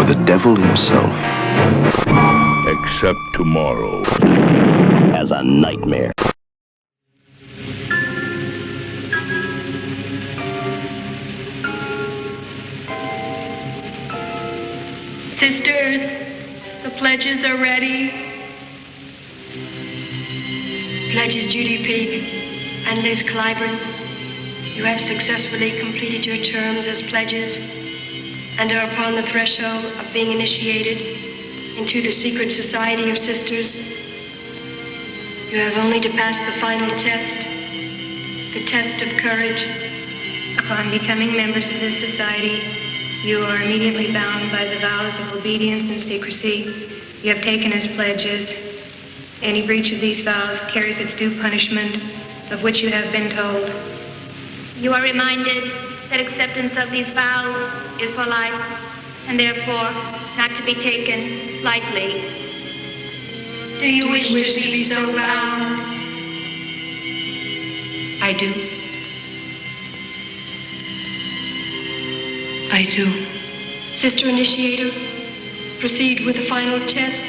or the devil himself. Except tomorrow. As a nightmare. Sisters, the pledges are ready. Pledges Judy Peak and Liz Clyburn, you have successfully completed your terms as pledges and are upon the threshold of being initiated into the secret society of sisters. You have only to pass the final test, the test of courage. Upon becoming members of this society, you are immediately bound by the vows of obedience and secrecy you have taken as pledges. Any breach of these vows carries its due punishment, of which you have been told. You are reminded that acceptance of these vows is for life, and therefore not to be taken lightly. Do you wish to be so bound? I do. I do. Sister Initiator, proceed with the final test.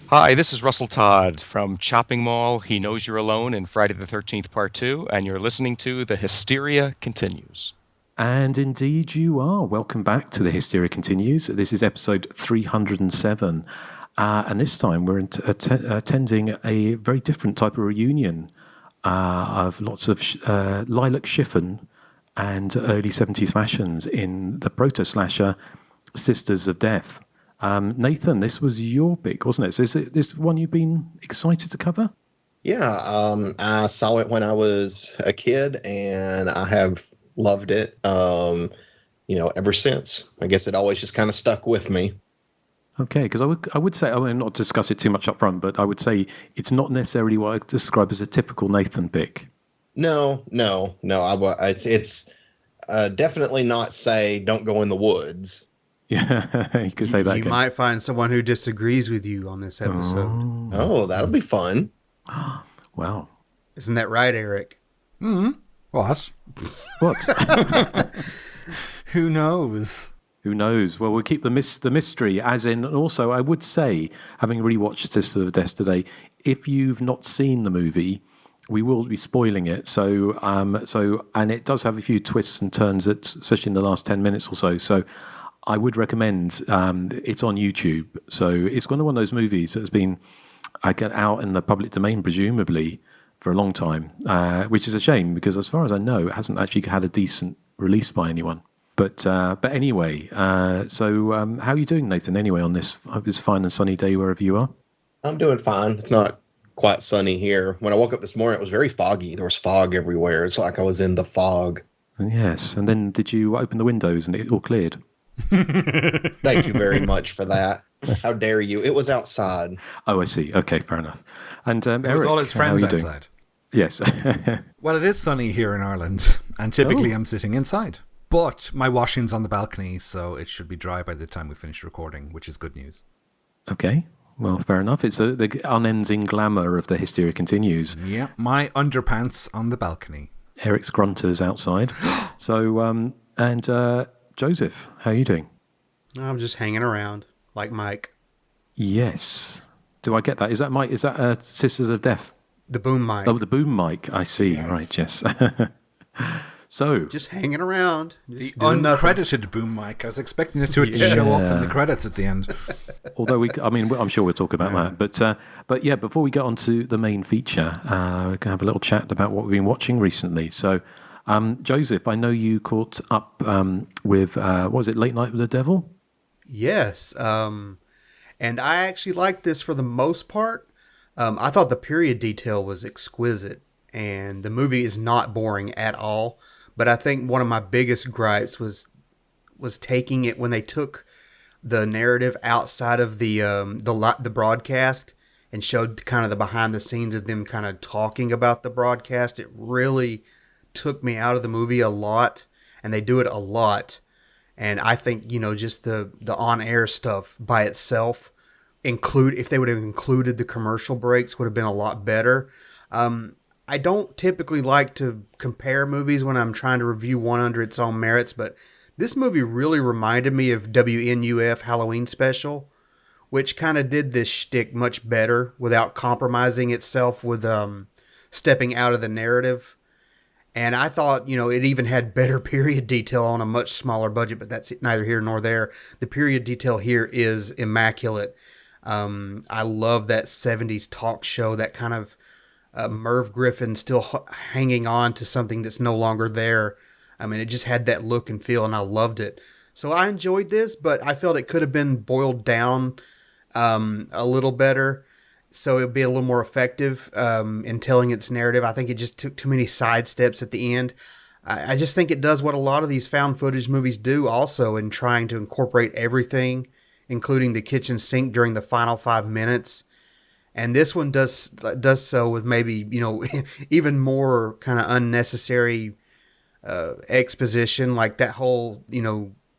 Hi, this is Russell Todd from Chopping Mall, He Knows You're Alone, and Friday the 13th Part 2, and you're listening to The Hysteria Continues. And indeed you are. Welcome back to The Hysteria Continues. This is episode 307, and this time we're attending a very different type of reunion of lots of lilac chiffon and early 70s fashions in the proto-slasher Sisters of Death. Nathan, this was your pick, wasn't it? So is it this one you've been excited to cover? Yeah, I saw it when I was a kid, and I have loved it, ever since. I guess it always just kind of stuck with me. Okay, because I would say, I will not discuss it too much up front, but I would say it's not necessarily what I describe as a typical Nathan pick. No. It's definitely not say don't go in the woods. Yeah, you could say that. You might find someone who disagrees with you on this episode. Oh, that'll be fun. Wow. Isn't that right, Erik? What? What? Who knows? Who knows? Well, we'll keep the mystery, as in, and also I would say, having rewatched Sisters of Death today, if you've not seen the movie, we will be spoiling it. So, and it does have a few twists and turns, especially in the last 10 minutes or so. So I would recommend, it's on YouTube. So it's one of those movies that's been out in the public domain, presumably, for a long time, which is a shame because as far as I know, it hasn't actually had a decent release by anyone. But anyway, so how are you doing, Nathan, anyway, on this fine and sunny day wherever you are? I'm doing fine. It's not quite sunny here. When I woke up this morning, it was very foggy. There was fog everywhere. It's like I was in the fog. Yes. And then did you open the windows and it all cleared? Thank you very much for that. How dare you? It was outside. Oh, I see. Okay, fair enough. And It was Erik, all his friends how are you outside. Doing? Yes. Well, it is sunny here in Ireland, and typically I'm sitting inside. But my washing's on the balcony, so it should be dry by the time we finish recording, which is good news. Okay. Well, fair enough. It's the unending glamour of the Hysteria Continues. Yeah, my underpants on the balcony. Erik's grunters outside. So, Joseph, how are you doing? I'm just hanging around, like Mike. Yes. Do I get that? Is that Mike? Is that Sisters of Death? The boom mic. Oh, the boom mic. I see. Yes. Right, yes. So just hanging around. The uncredited boom mic. I was expecting it to show up in the credits at the end. Although I'm sure we'll talk about that. But yeah, before we get on to the main feature, we can have a little chat about what we've been watching recently. So, Joseph, I know you caught up with what was it, Late Night with the Devil? Yes, and I actually liked this for the most part. I thought the period detail was exquisite, and the movie is not boring at all. But I think one of my biggest gripes was taking it when they took the narrative outside of the broadcast and showed kind of the behind the scenes of them kind of talking about the broadcast. It really took me out of the movie a lot, and they do it a lot. And I think, just the on-air stuff by itself, if they would have included the commercial breaks, would have been a lot better. I don't typically like to compare movies when I'm trying to review one under its own merits, but this movie really reminded me of WNUF Halloween Special, which kind of did this shtick much better without compromising itself with stepping out of the narrative. And I thought, it even had better period detail on a much smaller budget, but that's neither here nor there. The period detail here is immaculate. I love that 70s talk show, that kind of Merv Griffin still hanging on to something that's no longer there. I mean, it just had that look and feel, and I loved it. So I enjoyed this, but I felt it could have been boiled down a little better, so it would be a little more effective in telling its narrative. I think it just took too many side steps at the end. I just think it does what a lot of these found footage movies do also, in trying to incorporate everything, including the kitchen sink during the final 5 minutes. And this one does so with maybe, even more kind of unnecessary exposition, like that whole,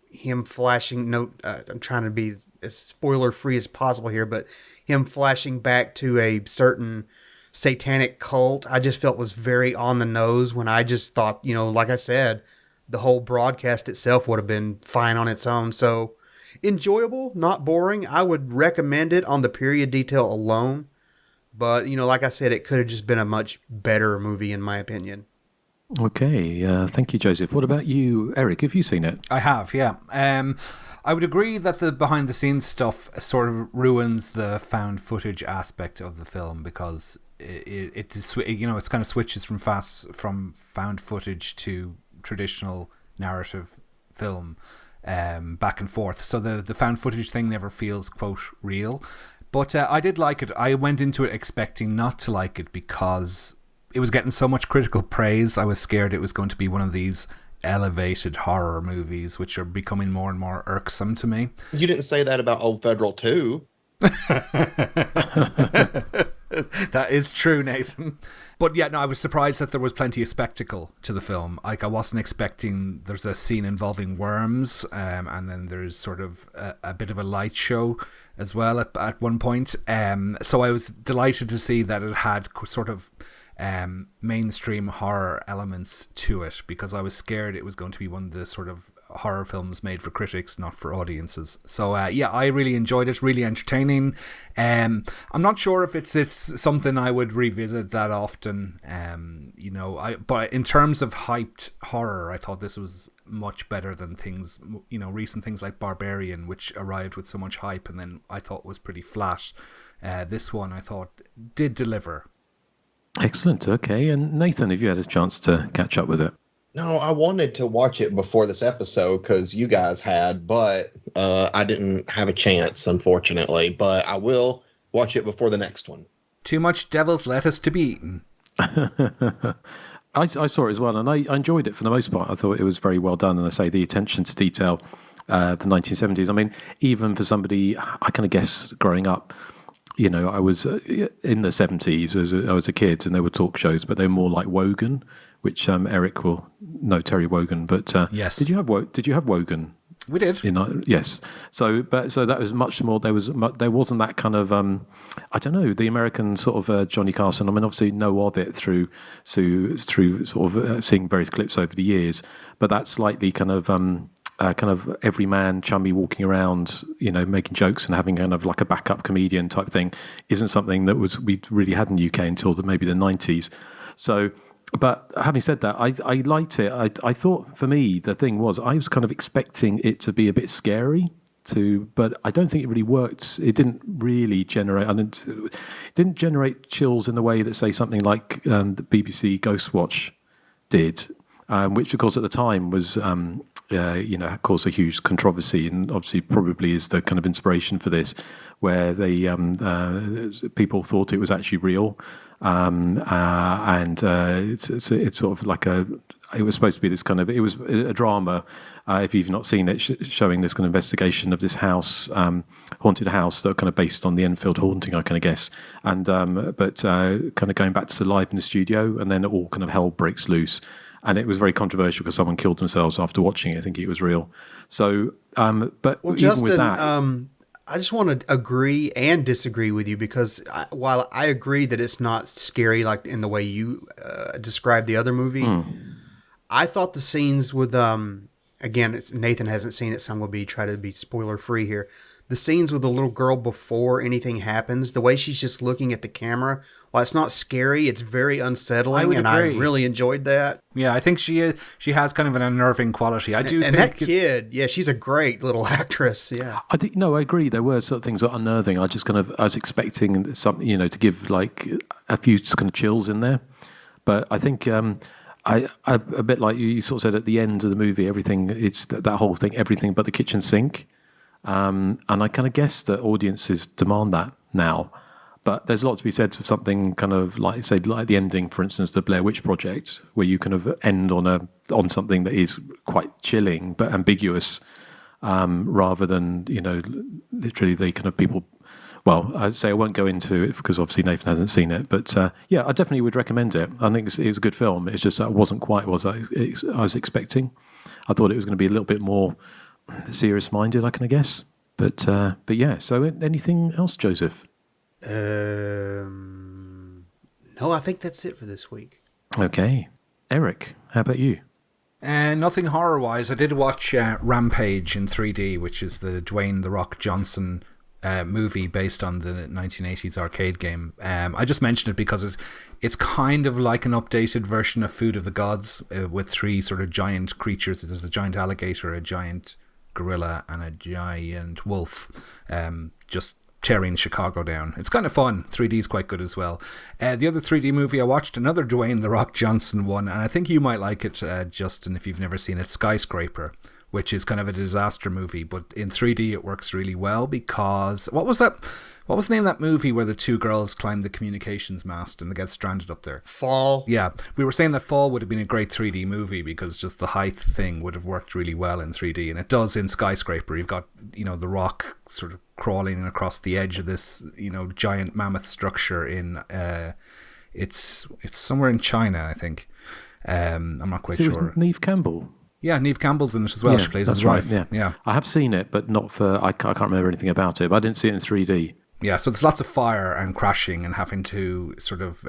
him flashing. I'm trying to be as spoiler free as possible here, but him flashing back to a certain satanic cult, I just felt was very on the nose, when I just thought, like I said, the whole broadcast itself would have been fine on its own. So enjoyable, not boring. I would recommend it on the period detail alone. But, like I said, it could have just been a much better movie, in my opinion. Okay, thank you, Joseph. What about you, Erik? Have you seen it? I have, yeah. I would agree that the behind-the-scenes stuff sort of ruins the found footage aspect of the film, because it kind of switches from found footage to traditional narrative film back and forth. So the found footage thing never feels, quote, real. But I did like it. I went into it expecting not to like it because it was getting so much critical praise. I was scared it was going to be one of these elevated horror movies, which are becoming more and more irksome to me. You didn't say that about Old Federal 2. That is true, Nathan. But yeah, no, I was surprised that there was plenty of spectacle to the film. Like, I wasn't expecting. There's a scene involving worms, and then there's sort of a bit of a light show as well at one point. So I was delighted to see that it had sort of mainstream horror elements to it, because I was scared it was going to be one of the sort of horror films made for critics, not for audiences. So yeah, I really enjoyed it. Really entertaining. I'm not sure if it's something I would revisit that often. But in terms of hyped horror, I thought this was much better than things, recent things like Barbarian, which arrived with so much hype and then I thought was pretty flat. This one I thought did deliver. Excellent. Okay. And Nathan, have you had a chance to catch up with it? No, I wanted to watch it before this episode because you guys had, but I didn't have a chance, unfortunately. But I will watch it before the next one. Too much devil's lettuce to be eaten. I saw it as well, and I enjoyed it for the most part. I thought it was very well done, and I say the attention to detail, the 1970s. I mean, even for somebody, I kind of guess growing up, I was in the 70s as I was a kid, and there were talk shows, but they were more like Wogan, which Erik will know Terry Wogan. But yes, did you have Wogan? We did. Yes. So that was much more. There wasn't that kind of I don't know, the American sort of Johnny Carson. I mean, obviously know of it through sort of seeing various clips over the years, but that slightly kind of everyman chummy walking around, making jokes and having kind of like a backup comedian type thing isn't something that we really had in the UK until maybe the 90s. So. But having said that, I liked it. I thought, for me, the thing was, I was kind of expecting it to be a bit scary, but I don't think it really worked. It didn't really generate. It didn't generate chills in the way that, say, something like the BBC Ghostwatch did, which, of course, at the time was, caused a huge controversy, and obviously probably is the kind of inspiration for this, where people thought it was actually real. It's sort of like it was supposed to be this kind of, it was a drama, if you've not seen it, showing this kind of investigation of this house, haunted house, that kind of based on the Enfield haunting, I kind of guess, and but kind of going back to the live in the studio, and then all kind of hell breaks loose. and it was very controversial because someone killed themselves after watching it, thinking it was real. So, but Well, even Justin, with that, I just want to agree and disagree with you because while I agree that it's not scary like in the way you described the other movie, I thought the scenes with again, Nathan hasn't seen it, so I'm going to try to be spoiler free here. The scenes with the little girl before anything happens, the way she's just looking at the camera, while it's not scary, it's very unsettling, I really enjoyed that. Yeah, I think she has kind of an unnerving quality. I do think that kid, yeah, she's a great little actress. Yeah, I agree. There were certain things that are unnerving. I was expecting something, to give like a few just kind of chills in there, but I think. I a bit like you sort of said at the end of the movie, everything, it's that whole thing, everything but the kitchen sink. And I kind of guess that audiences demand that now. But there's a lot to be said for something kind of like, say, like the ending, for instance, the Blair Witch Project, where you kind of end on something that is quite chilling but ambiguous, rather than, literally the kind of people. Well, I'd say I won't go into it because obviously Nathan hasn't seen it. But yeah, I definitely would recommend it. I think it was a good film. It's just that it wasn't quite what I was expecting. I thought it was going to be a little bit more serious-minded, I can guess. But yeah, so anything else, Joseph? No, I think that's it for this week. Okay. Eric, how about you? Nothing horror-wise. I did watch Rampage in 3D, which is the Dwayne "The Rock" Johnson movie based on the 1980s arcade game. I just mentioned it because it's kind of like an updated version of Food of the Gods with three sort of giant creatures. There's a giant alligator, a giant gorilla, and a giant wolf just tearing Chicago down. It's kind of fun. 3D is quite good as well. The other 3D movie I watched, another Dwayne "The Rock" Johnson one, and I think you might like it, Justin, if you've never seen it, Skyscraper, which is kind of a disaster movie, but in 3D it works really well because... What was the name of that movie where the two girls climb the communications mast and they get stranded up there? Fall. Yeah, we were saying that Fall would have been a great 3D movie because just the height thing would have worked really well in 3D, and it does in Skyscraper. You've got, The Rock sort of crawling across the edge of this, giant mammoth structure in... It's somewhere in China, I think. I'm not quite sure. It was Neve Campbell. Yeah, Neve Campbell's in it as well. Yeah, she plays that's his right. wife. Yeah, I have seen it, but not for. I can't remember anything about it. But I didn't see it in 3D. Yeah, so there's lots of fire and crashing and having to sort of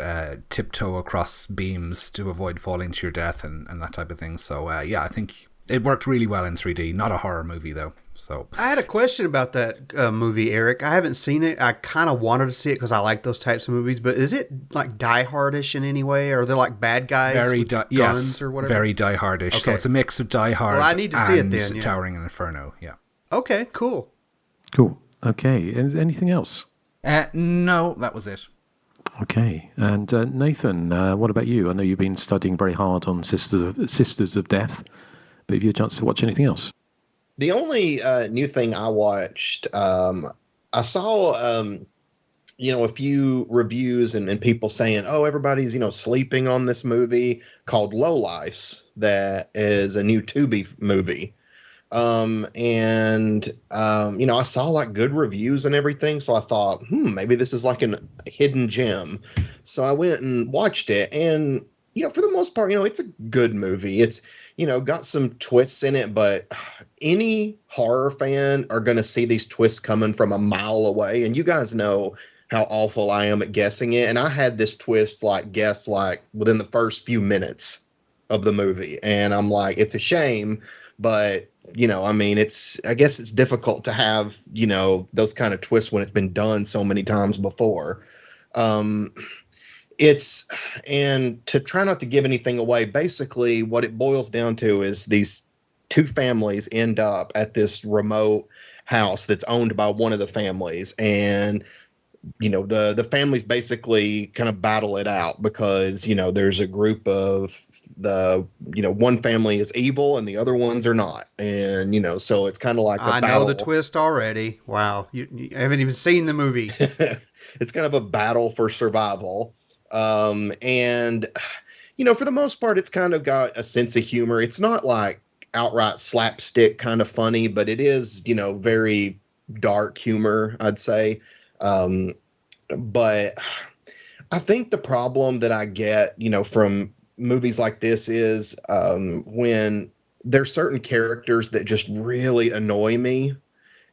tiptoe across beams to avoid falling to your death and that type of thing. So yeah, I think it worked really well in 3D. Not a horror movie though. So I had a question about that movie, Eric. I haven't seen it. I kind of wanted to see it because I like those types of movies. But is it like Die Hard-ish in any way? Or are they like bad guys with guns or whatever? Very Die Hard-ish. Okay. So it's a mix of Die Hard. Well, I need to see it then. Yeah. Towering Inferno. Yeah. Okay. Cool. Cool. Okay. Anything else? No, that was it. Okay. And Nathan, what about you? I know you've been studying very hard on Sisters of Death, but have you had a chance to watch anything else? The only new thing I watched, I saw, a few reviews and people saying, oh, everybody's, sleeping on this movie called Lowlifes that is a new Tubi movie. I saw like good reviews and everything. So I thought, maybe this is like a hidden gem. So I went and watched it and, for the most part, it's a good movie. It's, got some twists in it, but any horror fan are going to see these twists coming from a mile away. And you guys know how awful I am at guessing it. And I had this twist guessed within the first few minutes of the movie. And I'm like, it's a shame, but I guess it's difficult to have, those kind of twists when it's been done so many times before. And to try not to give anything away, basically what it boils down to is these two families end up at this remote house that's owned by one of the families. And, the families basically kind of battle it out because, there's a group of one family is evil and the other ones are not. And, so it's kind of like a battle. I know the twist already. Wow. You haven't even seen the movie. It's kind of a battle for survival. And, for the most part, it's kind of got a sense of humor. It's not like outright slapstick kind of funny, but it is, very dark humor, I'd say. But I think the problem that I get, from movies like this is when there's certain characters that just really annoy me,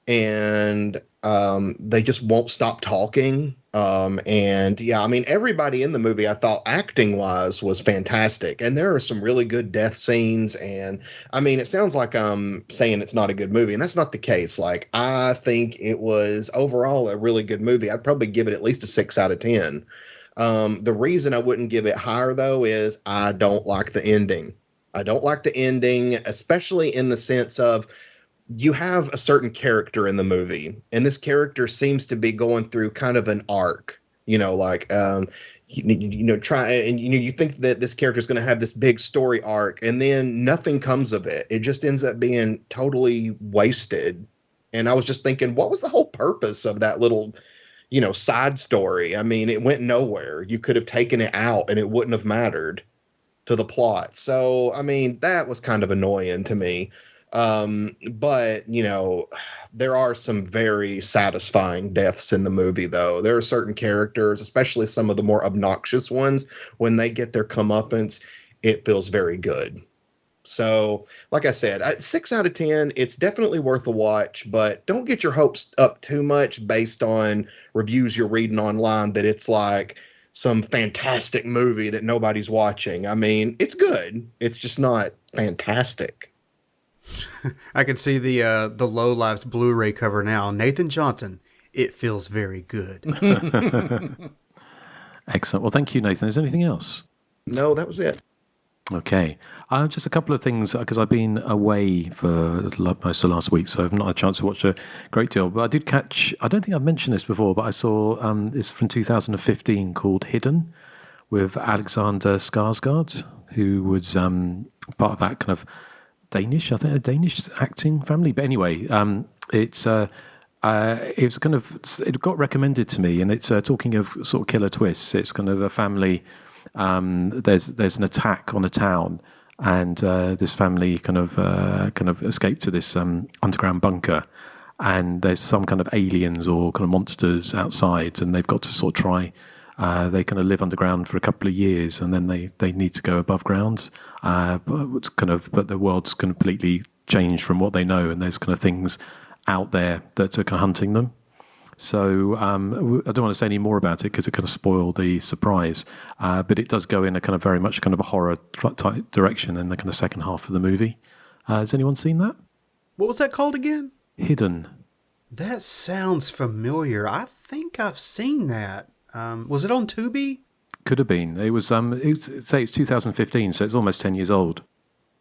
and they just won't stop talking. And yeah, I mean, everybody in the movie, I thought acting wise was fantastic. And there are some really good death scenes. And I mean, it sounds like I'm saying it's not a good movie, and that's not the case. Like, I think it was overall a really good movie. I'd probably give it at least a 6 out of 10. The reason I wouldn't give it higher though, is I don't like the ending. I don't like the ending, especially in the sense of, you have a certain character in the movie, and this character seems to be going through kind of an arc, you know, like, you think that this character is going to have this big story arc, and then nothing comes of it. It just ends up being totally wasted. And I was just thinking, what was the whole purpose of that little, side story? I mean, it went nowhere. You could have taken it out and it wouldn't have mattered to the plot. So, I mean, that was kind of annoying to me. But there are some very satisfying deaths in the movie, though. There are certain characters, especially some of the more obnoxious ones, when they get their comeuppance, it feels very good. So, like I said, 6 out of 10, it's definitely worth a watch, but don't get your hopes up too much based on reviews you're reading online that it's like some fantastic movie that nobody's watching. I mean, it's good. It's just not fantastic. I can see the Low Lives Blu-ray cover now. Nathan Johnson, it feels very good. Excellent. Well, thank you, Nathan. Is there anything else? No, that was it. Okay. Just a couple of things, because I've been away for most of last week, so I've not had a chance to watch a great deal. But I did catch, I don't think I've mentioned this before, but I saw this from 2015 called Hidden, with Alexander Skarsgård, who was part of that kind of Danish acting family. But anyway, it was kind of, it got recommended to me, and it's talking of sort of killer twists. It's kind of a family. There's an attack on a town, and this family kind of escape to this underground bunker, and there's some kind of aliens or kind of monsters outside, and they've got to sort of try. They kind of live underground for a couple of years, and then they need to go above ground. But the world's completely changed from what they know, and there's kind of things out there that are kind of hunting them. So I don't want to say any more about it because it kind of spoiled the surprise. But it does go in a kind of very much kind of a horror type direction in the kind of second half of the movie. Has anyone seen that? What was that called again? Hidden. That sounds familiar. I think I've seen that. Was it on Tubi? Could have been. It was. It's 2015, so it's almost 10 years old.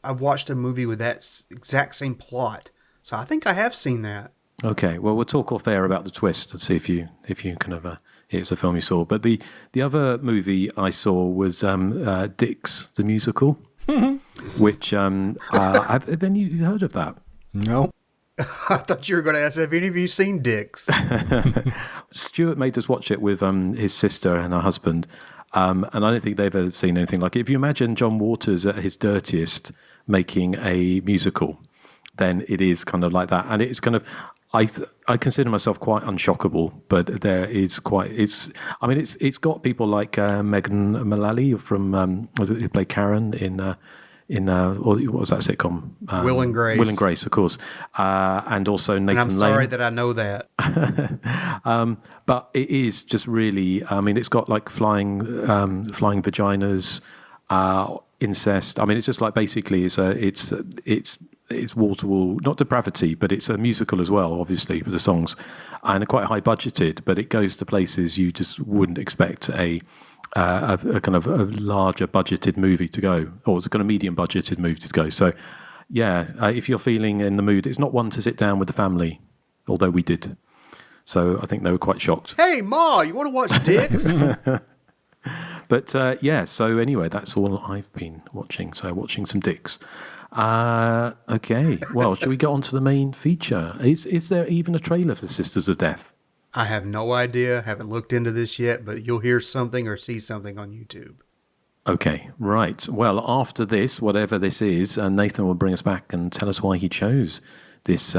I watched a movie with that exact same plot, so I think I have seen that. Okay, well, we'll talk off air about the twist and see if you kind of it's a film you saw. But the other movie I saw was Dix the musical, which have any of you heard of that? No. I thought you were going to ask, have any of you seen Dix? Stuart made us watch it with his sister and her husband, and I don't think they've ever seen anything like it. If you imagine John Waters at his dirtiest making a musical, then it is kind of like that. And it's kind of, I consider myself quite unshockable, but there is it's got people like Megan Mullally from who played Karen in what was that sitcom? Will and Grace. Will and Grace, of course, and also Nathan Lane. And I'm sorry that I know that. But it is just really. I mean, it's got like flying vaginas, incest. I mean, it's just like basically it's wall to wall, not depravity, but it's a musical as well, obviously, with the songs, and quite high budgeted. But it goes to places you just wouldn't expect a kind of a larger budgeted movie to go, or it's a kind of medium budgeted movie to go. So, yeah, if you're feeling in the mood, it's not one to sit down with the family, although we did. So I think they were quite shocked. Hey, Ma, you want to watch Dix? But yeah, so anyway, that's all I've been watching. So watching some Dix. Okay, well, shall we get on to the main feature? Is there even a trailer for Sisters of Death? I have no idea. Haven't looked into this yet, but you'll hear something or see something on YouTube. Okay, right. Well, after this, whatever this is, Nathan will bring us back and tell us why he chose this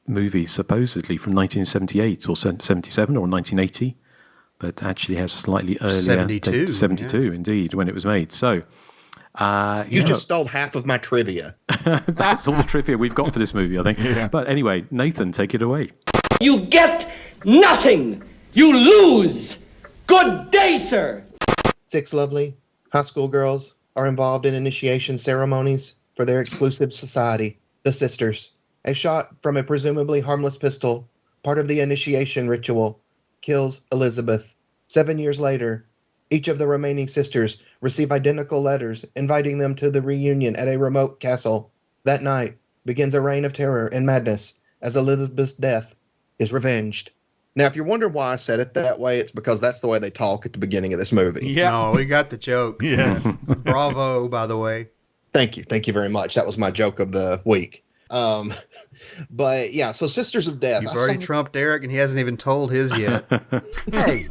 movie, supposedly from 1978 or 77 or 1980, but actually has slightly earlier. 72. 72, yeah. Indeed, when it was made. So You just stole half of my trivia. That's all the trivia we've got for this movie, I think. Yeah. But anyway, Nathan, take it away. You get nothing. You lose. Good day, sir. 6 lovely high school girls are involved in initiation ceremonies for their exclusive society, the Sisters. A shot from a presumably harmless pistol, part of the initiation ritual, kills Elizabeth. 7 years later, each of the remaining sisters receive identical letters inviting them to the reunion at a remote castle. That night begins a reign of terror and madness as Elizabeth's death is revenged. Now, if you're wondering why I said it that way, it's because that's the way they talk at the beginning of this movie. Yeah. No, we got the joke. Yes. Bravo, by the way. Thank you. Thank you very much. That was my joke of the week. But yeah, so Sisters of Death. You've already trumped Erik, and he hasn't even told his yet. Hey.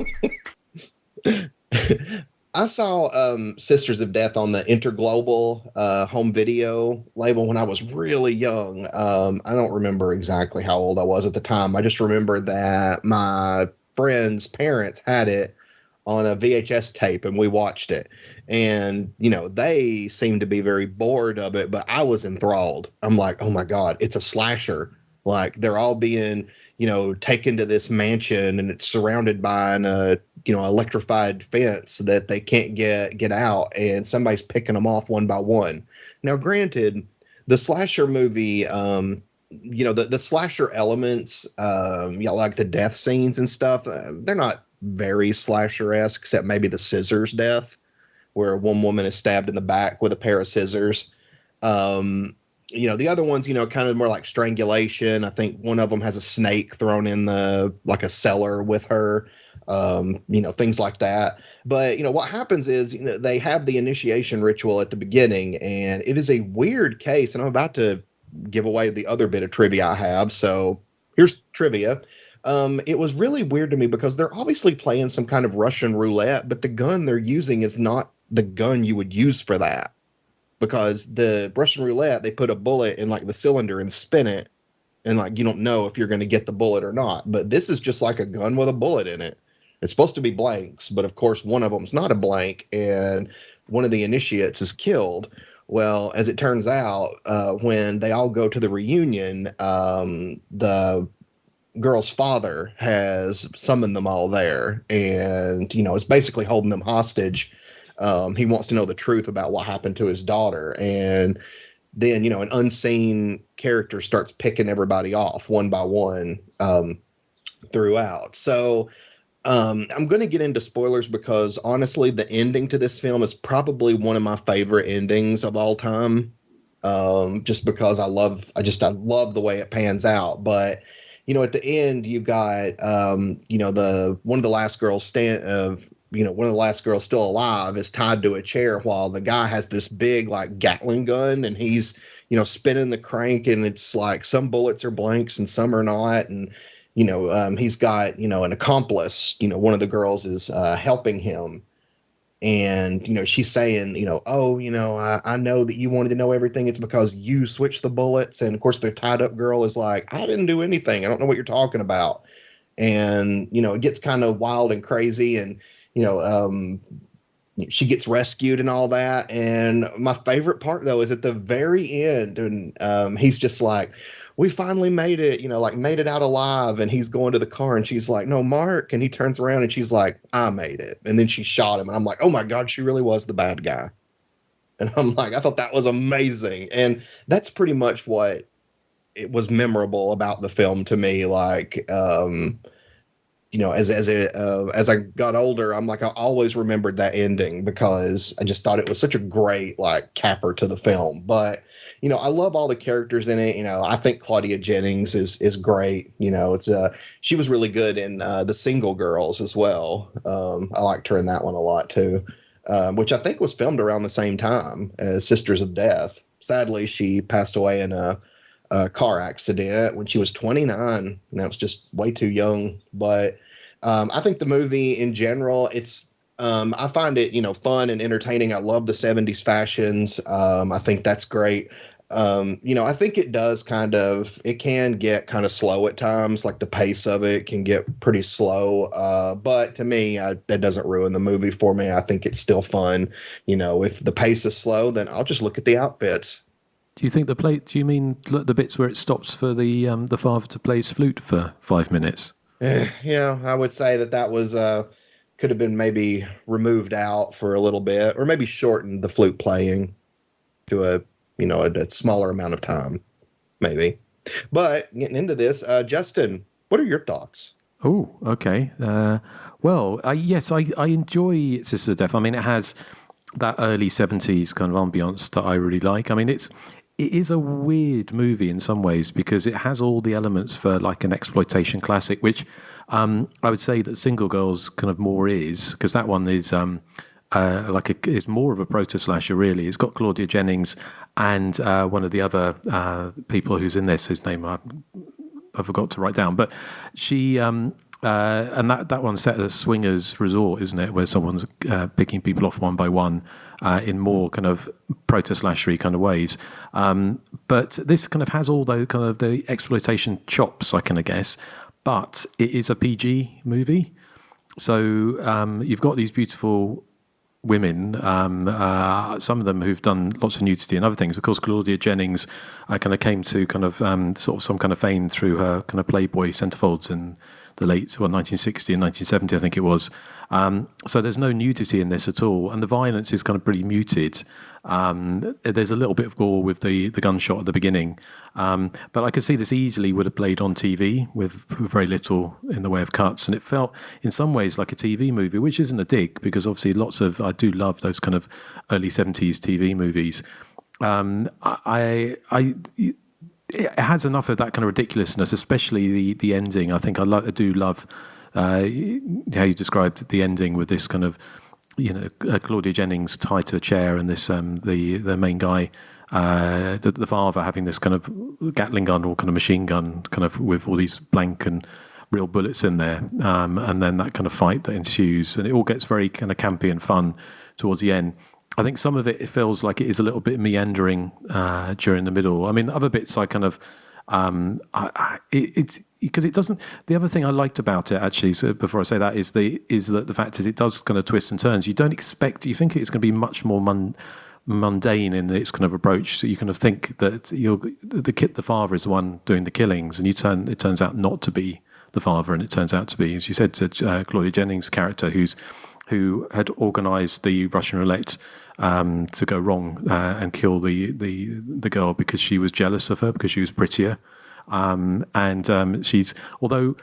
I saw Sisters of Death on the Interglobal home video label when I was really young. I don't remember exactly how old I was at the time. I just remember that my friend's parents had it on a VHS tape and we watched it. And, you know, they seemed to be very bored of it, but I was enthralled. I'm like, oh my God, it's a slasher. Like they're all being, you know, taken to this mansion and it's surrounded by an, electrified fence that they can't get out, and somebody's picking them off one by one. Now, granted, the slasher movie, the slasher elements, like the death scenes and stuff, they're not very slasher-esque, except maybe the scissors death, where one woman is stabbed in the back with a pair of scissors. The other ones, kind of more like strangulation. I think one of them has a snake thrown in a cellar with her, things like that. But, what happens is, they have the initiation ritual at the beginning, and it is a weird case. And I'm about to give away the other bit of trivia I have. So here's trivia. It was really weird to me because they're obviously playing some kind of Russian roulette, but the gun they're using is not the gun you would use for that. Because the Russian roulette, they put a bullet in the cylinder and spin it. And you don't know if you're going to get the bullet or not. But this is just like a gun with a bullet in it. It's supposed to be blanks, but of course one of them's not a blank. And one of the initiates is killed. Well, as it turns out, when they all go to the reunion, the girl's father has summoned them all there. And, is basically holding them hostage. He wants to know the truth about what happened to his daughter. And then, an unseen character starts picking everybody off one by one throughout. So I'm going to get into spoilers because, honestly, the ending to this film is probably one of my favorite endings of all time. Just because I love the way it pans out. But, at the end, you got, one of the last girls one of the last girls still alive is tied to a chair while the guy has this big Gatling gun and he's, spinning the crank, and it's some bullets are blanks and some are not. And, he's got, an accomplice, one of the girls is helping him. And, she's saying, I know that you wanted to know everything. It's because you switched the bullets. And of course the tied up girl is like, I didn't do anything. I don't know what you're talking about. And, it gets kind of wild and crazy. And, she gets rescued and all that. And my favorite part, though, is at the very end. And he's just like, we finally made it, made it out alive. And he's going to the car and she's like, no, Mark. And he turns around and she's like, I made it. And then she shot him. And I'm like, oh, my God, she really was the bad guy. And I'm like, I thought that was amazing. And that's pretty much what it was memorable about the film to me. As I got older, I'm like, I always remembered that ending because I just thought it was such a great capper to the film. But, I love all the characters in it. I think Claudia Jennings is great. She was really good in The Single Girls as well. I liked her in that one a lot too, which I think was filmed around the same time as Sisters of Death. Sadly, she passed away in a car accident when she was 29. Now it's just way too young. But I think the movie in general, it's I find it fun and entertaining. I love the 70s fashions. I think that's great. I think it does it can get kind of slow at times. Like the pace of it can get pretty slow. But to me, that doesn't ruin the movie for me. I think it's still fun. If the pace is slow, then I'll just look at the outfits. Do you think do you mean the bits where it stops for the father to play his flute for 5 minutes? Yeah, I would say that was could have been maybe removed out for a little bit, or maybe shortened the flute playing to a smaller amount of time, maybe. But getting into this, Justin, what are your thoughts? Oh, okay. Yes, I enjoy Sisters of Death. I mean, it has that early 70s kind of ambience that I really like. I mean, it is a weird movie in some ways because it has all the elements for like an exploitation classic, which I would say that Single Girls kind of more is, because that one is it's more of a proto-slasher, really. It's got Claudia Jennings and one of the other people who's in this, whose name I forgot to write down, but she and that one's set at a swingers resort, isn't it, where someone's picking people off one by one in more kind of proto-slashery kind of ways. But this kind of has all those kind of the exploitation chops, I can guess, but it is a PG movie. So you've got these beautiful women, some of them who've done lots of nudity and other things. Of course, Claudia Jennings kind of came to kind of sort of some kind of fame through her kind of Playboy centerfolds in the late 1960 and 1970, I think it was. So there's no nudity in this at all, and the violence is kind of pretty muted. There's a little bit of gore with the gunshot at the beginning, but I could see this easily would have played on TV with very little in the way of cuts, and it felt in some ways like a TV movie, which isn't a dig, because obviously I do love those kind of early 70s TV movies. It has enough of that kind of ridiculousness, especially the ending. I think I do love how you described the ending with this kind of, Claudia Jennings tied to a chair, and this the main guy, the father, having this kind of Gatling gun or kind of machine gun, kind of with all these blank and real bullets in there, and then that kind of fight that ensues, and it all gets very kind of campy and fun towards the end. I think some of it feels like it is a little bit meandering during the middle. I mean, other bits I kind of it's because it doesn't. The other thing I liked about it, actually, so before I say that, is that the fact is it does kind of twists and turns. You don't expect. You think it's going to be much more mundane in its kind of approach. So you kind of think that the father is the one doing the killings, and it turns out not to be the father, and it turns out to be, as you said, to Claudia Jennings' character, who had organised the Russian roulette to go wrong and kill the girl because she was jealous of her because she was prettier, and she's, although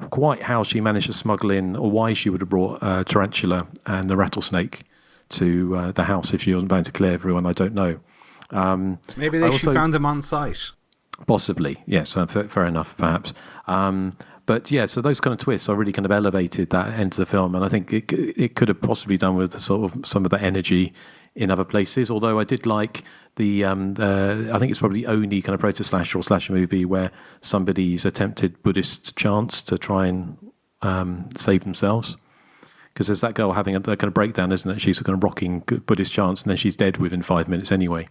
quite how she managed to smuggle in, or why she would have brought tarantula and the rattlesnake to the house if she wasn't bound to kill everyone, I don't know. Maybe she found them on site. Possibly, yes, fair enough, perhaps. But yeah, so those kind of twists are really kind of elevated that end of the film, and I think it could have possibly done with sort of some of the energy in other places. Although I did like I think it's probably the only kind of proto-slasher or slasher movie where somebody's attempted Buddhist chants to try and save themselves. Because there's that girl having a kind of breakdown, isn't it? She's kind of rocking Buddhist chants, and then she's dead within 5 minutes anyway.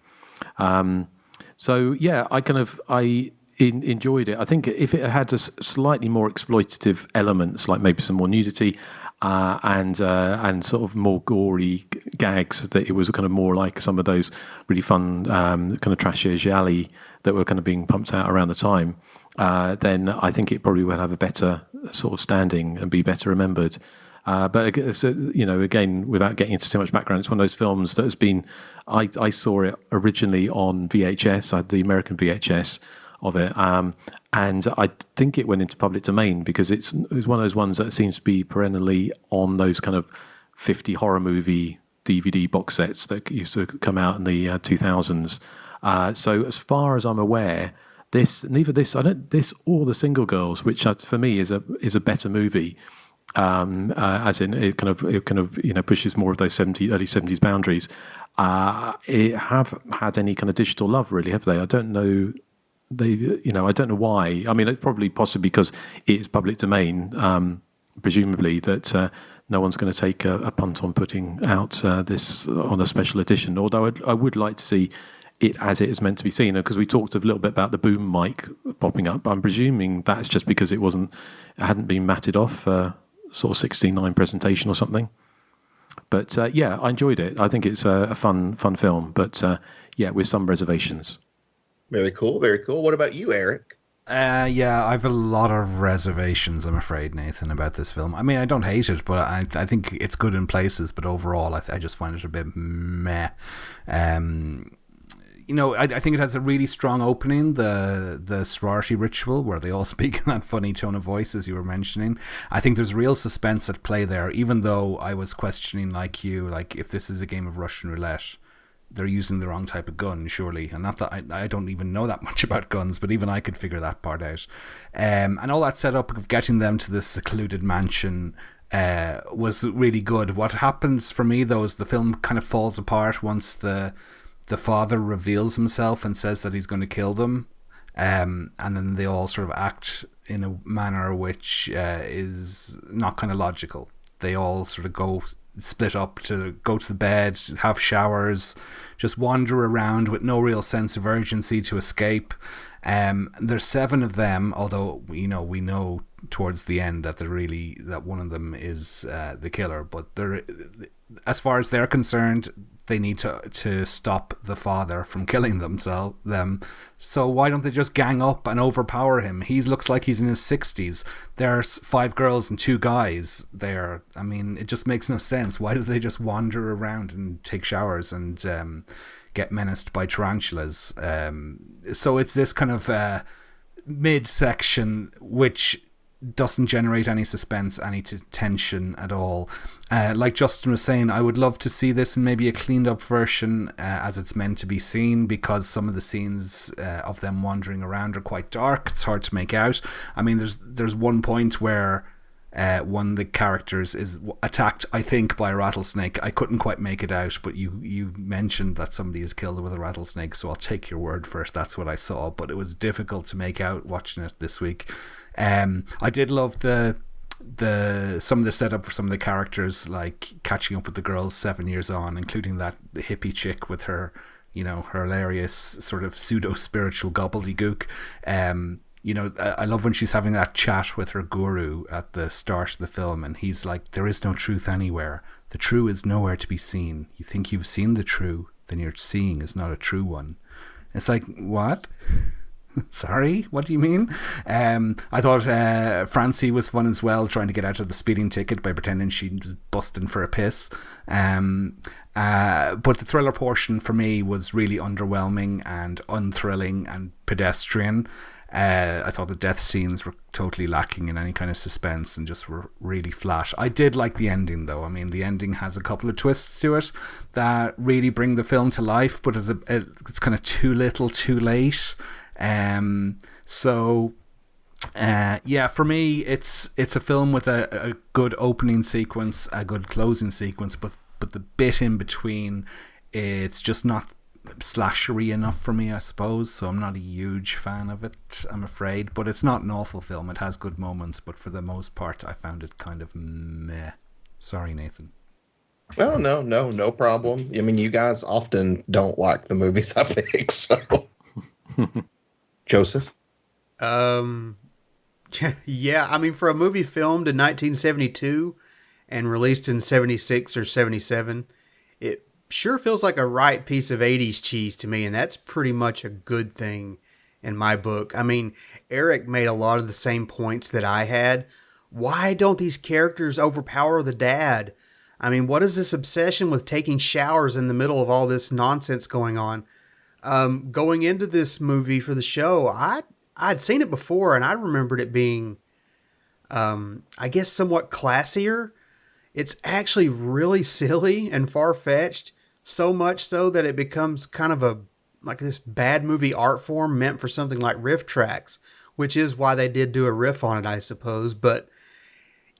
So yeah, I enjoyed it. I think if it had a slightly more exploitative elements, like maybe some more nudity and sort of more gory gags, that it was kind of more like some of those really fun kind of trashy gialli that were kind of being pumped out around the time, then I think it probably would have a better sort of standing and be better remembered. But again, without getting into too much background, it's one of those films that has been. I saw it originally on VHS. I had the American VHS of it, and I think it went into public domain because it was one of those ones that seems to be perennially on those kind of 50 horror movie DVD box sets that used to come out in the 2000s. So as far as I'm aware, neither this or The Single Girls, which for me is a better movie. As in it kind of pushes more of those early 70s boundaries. It have had any kind of digital love, really, have they? I don't know. I don't know why. I mean, it probably possibly because it's public domain, presumably that no one's going to take a punt on putting out this on a special edition. Although I would like to see it as it is meant to be seen. Because we talked a little bit about the boom mic popping up. I'm presuming that's just because it hadn't been matted off for sort of 16:9 presentation or something. But yeah, I enjoyed it. I think it's a fun film. But yeah, with some reservations. Very cool. Very cool. What about you, Eric? Yeah, I have a lot of reservations, I'm afraid, Nathan, about this film. I mean, I don't hate it, but I think it's good in places, but overall, I just find it a bit meh. I think it has a really strong opening, the sorority ritual, where they all speak in that funny tone of voice, as you were mentioning. I think there's real suspense at play there, even though I was questioning, like you, like if this is a game of Russian roulette, they're using the wrong type of gun, surely. And not that I don't even know that much about guns, but even I could figure that part out. And all that setup of getting them to this secluded mansion was really good. What happens for me, though, is the film kind of falls apart once the father reveals himself and says that he's going to kill them. And then they all sort of act in a manner which is not kind of logical. They all sort of split up to go to the bed, have showers, just wander around with no real sense of urgency to escape. There's 7 of them, although we know towards the end that one of them is the killer. But as far as they're concerned, they need to stop the father from killing them. So why don't they just gang up and overpower him? He looks like he's in his 60s. There's 5 girls and 2 guys there. I mean, it just makes no sense. Why do they just wander around and take showers and get menaced by tarantulas? So it's this kind of mid-section which doesn't generate any suspense, any tension at all. Like Justin was saying, I would love to see this in maybe a cleaned up version as it's meant to be seen, because some of the scenes of them wandering around are quite dark. It's hard to make out. I mean, there's one point where one of the characters is attacked, I think, by a rattlesnake. I couldn't quite make it out, but you mentioned that somebody is killed with a rattlesnake, so I'll take your word for it. That's what I saw, but it was difficult to make out watching it this week. I did love some of the setup for some of the characters, like catching up with the girls 7 years on, including the hippie chick with her, her hilarious sort of pseudo spiritual gobbledygook. I love when she's having that chat with her guru at the start of the film, and he's like, "There is no truth anywhere. The true is nowhere to be seen. You think you've seen the true, then your seeing is not a true one." It's like, what? Sorry, what do you mean? I thought Francie was fun as well, trying to get out of the speeding ticket by pretending she was busting for a piss. But the thriller portion for me was really underwhelming and unthrilling and pedestrian. I thought the death scenes were totally lacking in any kind of suspense and just were really flat. I did like the ending, though. I mean, the ending has a couple of twists to it that really bring the film to life, but it's kind of too little, too late. For me, it's a film with a good opening sequence, a good closing sequence, but the bit in between, it's just not slashery enough for me, I suppose. So I'm not a huge fan of it, I'm afraid. But it's not an awful film. It has good moments, but for the most part, I found it kind of meh. Sorry, Nathan. Oh, no problem. I mean, you guys often don't like the movies I pick, so... Joseph? Yeah, I mean, for a movie filmed in 1972 and released in 76 or 77, it sure feels like a right piece of 80s cheese to me, and that's pretty much a good thing in my book. I mean, Erik made a lot of the same points that I had. Why don't these characters overpower the dad? I mean, what is this obsession with taking showers in the middle of all this nonsense going on? Going into this movie for the show, I'd seen it before, and I remembered it being, I guess, somewhat classier. It's actually really silly and far-fetched, so much so that it becomes kind of like this bad movie art form meant for something like riff tracks, which is why they did do a riff on it, I suppose. But,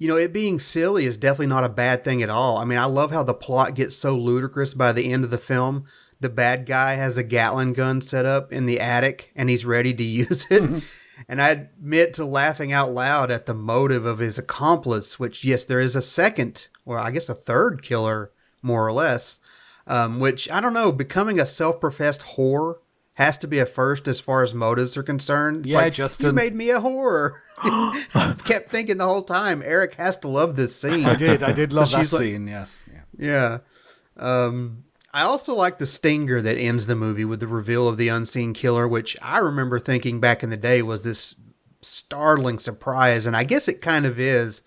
it being silly is definitely not a bad thing at all. I mean, I love how the plot gets so ludicrous by the end of the film. The bad guy has a Gatling gun set up in the attic, and he's ready to use it. And I admit to laughing out loud at the motive of his accomplice, which, yes, there is a second, or I guess a third killer, more or less. which, I don't know, becoming a self-professed whore has to be a first as far as motives are concerned. It's like, Justin. You made me a whore. I kept thinking the whole time, Erik has to love this scene. I did love that She's like- scene, yes. Yeah. I also like the stinger that ends the movie with the reveal of the unseen killer, which I remember thinking back in the day was this startling surprise, and I guess it kind of is.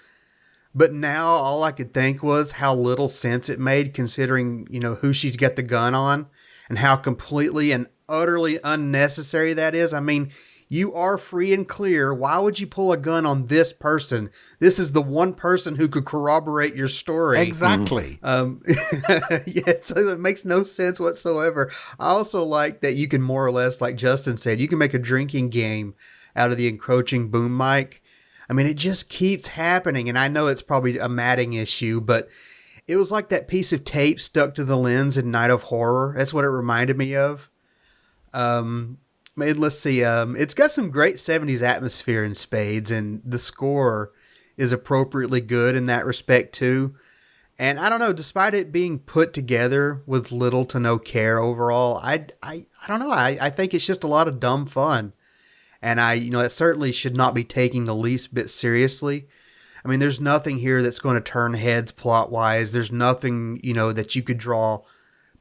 But now all I could think was how little sense it made, considering, who she's got the gun on and how completely and utterly unnecessary that is. I mean, you are free and clear. Why would you pull a gun on this person? This is the one person who could corroborate your story. Exactly. Yeah, so it makes no sense whatsoever. I also like that you can more or less, like Justin said, you can make a drinking game out of the encroaching boom mic. I mean, it just keeps happening, and I know it's probably a matting issue, but it was like that piece of tape stuck to the lens in Night of Horror. That's what it reminded me of. Let's see. It's got some great 70s atmosphere in spades, and the score is appropriately good in that respect too. And I don't know, despite it being put together with little to no care overall, I don't know. I think it's just a lot of dumb fun. And it certainly should not be taking the least bit seriously. I mean, there's nothing here that's going to turn heads plot-wise. There's nothing, that you could draw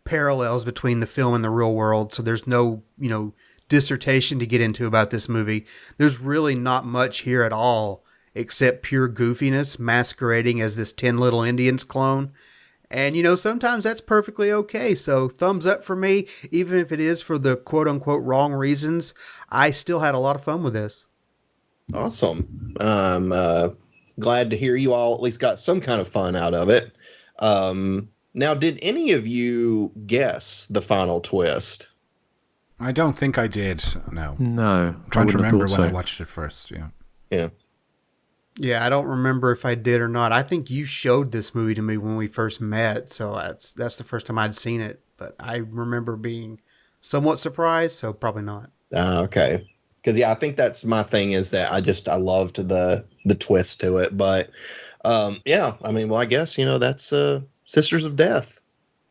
parallels between the film and the real world. So there's no, dissertation to get into about this movie. There's really not much here at all, except pure goofiness masquerading as this 10 Little Indians clone. And, sometimes that's perfectly okay. So thumbs up for me, even if it is for the quote-unquote wrong reasons. I still had a lot of fun with this. Awesome. Glad to hear you all at least got some kind of fun out of it. Now, did any of you guess the final twist? I don't think I did, no. No. I'm trying to remember when I so. watched it first, yeah. Yeah. Yeah, I don't remember if I did or not. I think you showed this movie to me when we first met, so that's the first time I'd seen it. But I remember being somewhat surprised, so probably not. Okay. Because, I think that's my thing is that I loved the twist to it. But, I guess, that's Sisters of Death.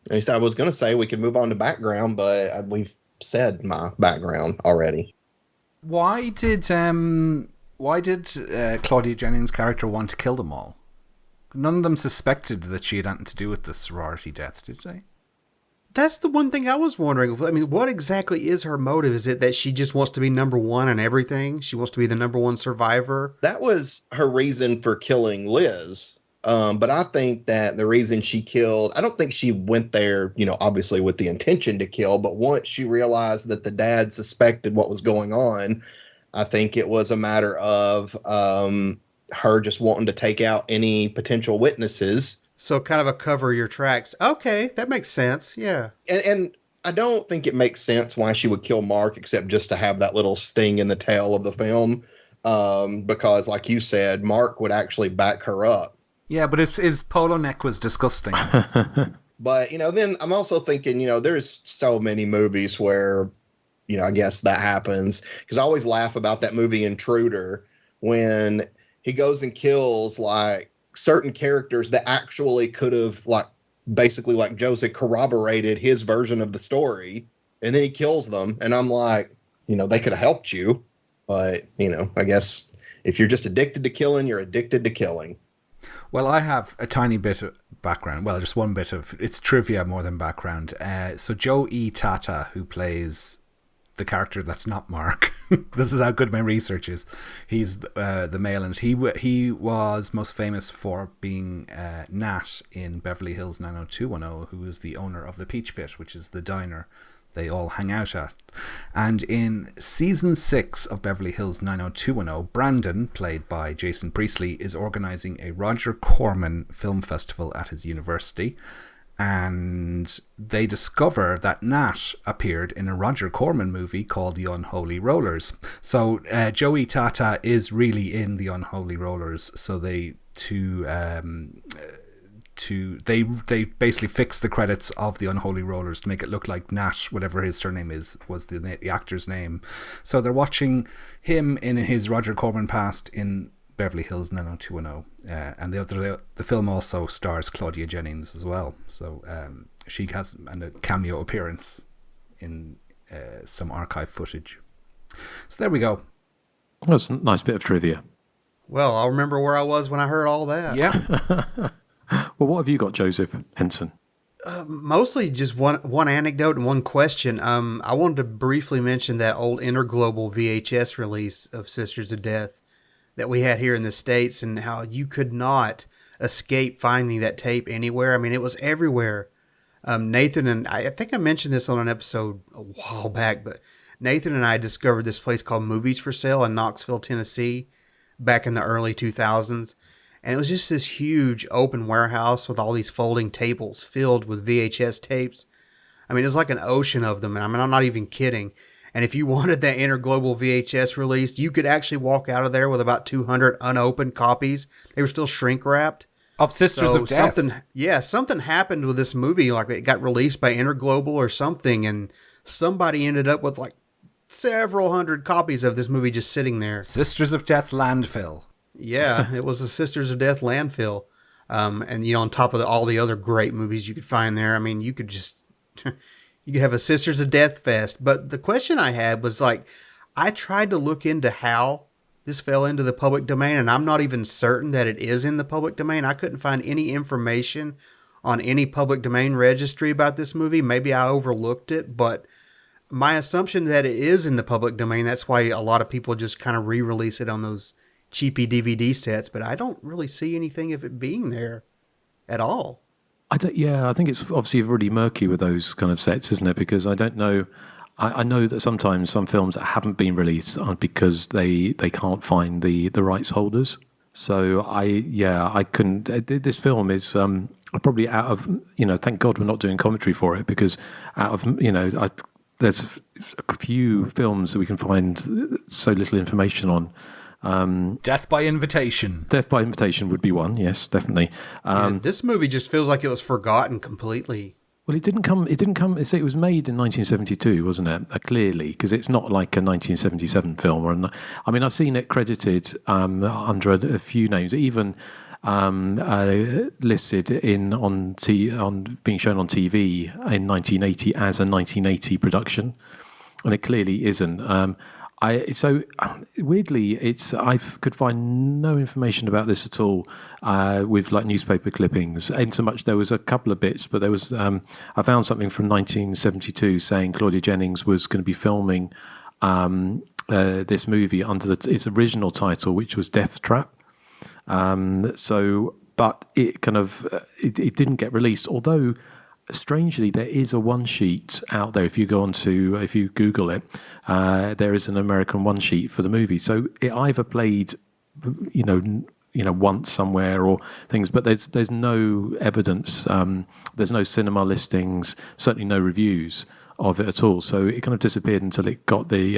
At least I was going to say we could move on to background, but we've said my background already. Why did Claudia Jennings' character want to kill them all? None of them suspected that she had anything to do with the sorority death, did they? That's the one thing I was wondering. I mean, what exactly is her motive? Is it that she just wants to be number one in everything? She wants to be the number one survivor? That was her reason for killing Liz. But I think that the reason she killed, I don't think she went there, obviously with the intention to kill, but once she realized that the dad suspected what was going on, I think it was a matter of her just wanting to take out any potential witnesses. So kind of a cover your tracks. Okay, that makes sense. Yeah. And I don't think it makes sense why she would kill Mark except just to have that little sting in the tail of the film. Because like you said, Mark would actually back her up. Yeah, but his polo neck was disgusting. But, then I'm also thinking, there's so many movies where, I guess that happens. Because I always laugh about that movie Intruder when he goes and kills, like, certain characters that actually could have, like, basically, like Joe said, corroborated his version of the story. And then he kills them. And I'm like, they could have helped you. But, I guess if you're just addicted to killing, you're addicted to killing. Well, I have a tiny bit of background. Well, just one bit of it's trivia more than background. So Joe E. Tata, who plays the character that's not Mark, this is how good my research is. He's the male, and he was most famous for being Nat in Beverly Hills 90210, who is the owner of the Peach Pit, which is the diner they all hang out at. And in season 6 of Beverly Hills 90210, Brandon, played by Jason Priestley, is organizing a Roger Corman film festival at his university. And they discover that Nat appeared in a Roger Corman movie called The Unholy Rollers. So Joey Tata is really in The Unholy Rollers. So they basically fix the credits of The Unholy Rollers to make it look like Nat, whatever his surname is, was the actor's name. So they're watching him in his Roger Corman past in Beverly Hills 90210. And the film also stars Claudia Jennings as well. So she has a cameo appearance in some archive footage. So there we go. That's a nice bit of trivia. Well, I'll remember where I was when I heard all that. Yeah. Well, what have you got, Joseph Henson? Mostly just one anecdote and one question. I wanted to briefly mention that old Interglobal VHS release of Sisters of Death that we had here in the States, and how you could not escape finding that tape anywhere. I mean, it was everywhere. Nathan and I think I mentioned this on an episode a while back, but Nathan and I discovered this place called Movies for Sale in Knoxville, Tennessee, back in the early 2000s. And it was just this huge open warehouse with all these folding tables filled with VHS tapes. I mean, it was like an ocean of them. And I mean, I'm not even kidding. And if you wanted that Interglobal VHS released, you could actually walk out of there with about 200 unopened copies. They were still shrink wrapped. Of Sisters of Death. Something happened with this movie. Like it got released by Interglobal or something. And somebody ended up with like several hundred copies of this movie just sitting there. Sisters of Death landfill. Yeah, it was the Sisters of Death landfill. And, on top of all the other great movies you could find there, I mean, you could just, you could have a Sisters of Death fest. But the question I had was like, I tried to look into how this fell into the public domain, and I'm not even certain that it is in the public domain. I couldn't find any information on any public domain registry about this movie. Maybe I overlooked it, but my assumption that it is in the public domain, that's why a lot of people just kind of re-release it on those cheapy DVD sets, but I don't really see anything of it being there at all. I think it's obviously really murky with those kind of sets, isn't it? Because I don't know. I know that sometimes some films that haven't been released are because they can't find the rights holders. So I couldn't. This film is probably out of, thank God we're not doing commentary for it, because out of, there's a few films that we can find so little information on. Death by Invitation. Death by Invitation would be one, yes, definitely. This movie just feels like it was forgotten completely. Well, it didn't come. It was made in 1972, wasn't it? Clearly, because it's not like a 1977 film. I've seen it credited under a few names, even listed on being shown on TV in 1980 as a 1980 production, and it clearly isn't. Weirdly, I could find no information about this at all with like newspaper clippings. In so much there was a couple of bits, but there was I found something from 1972 saying Claudia Jennings was going to be filming this movie under its original title, which was Death Trap. But it kind of it didn't get released, although. Strangely, there is a one sheet out there. If you Google it, there is an American one sheet for the movie. So it either played, once somewhere or things, but there's no evidence. There's no cinema listings. Certainly no reviews of it at all. So it kind of disappeared until it got the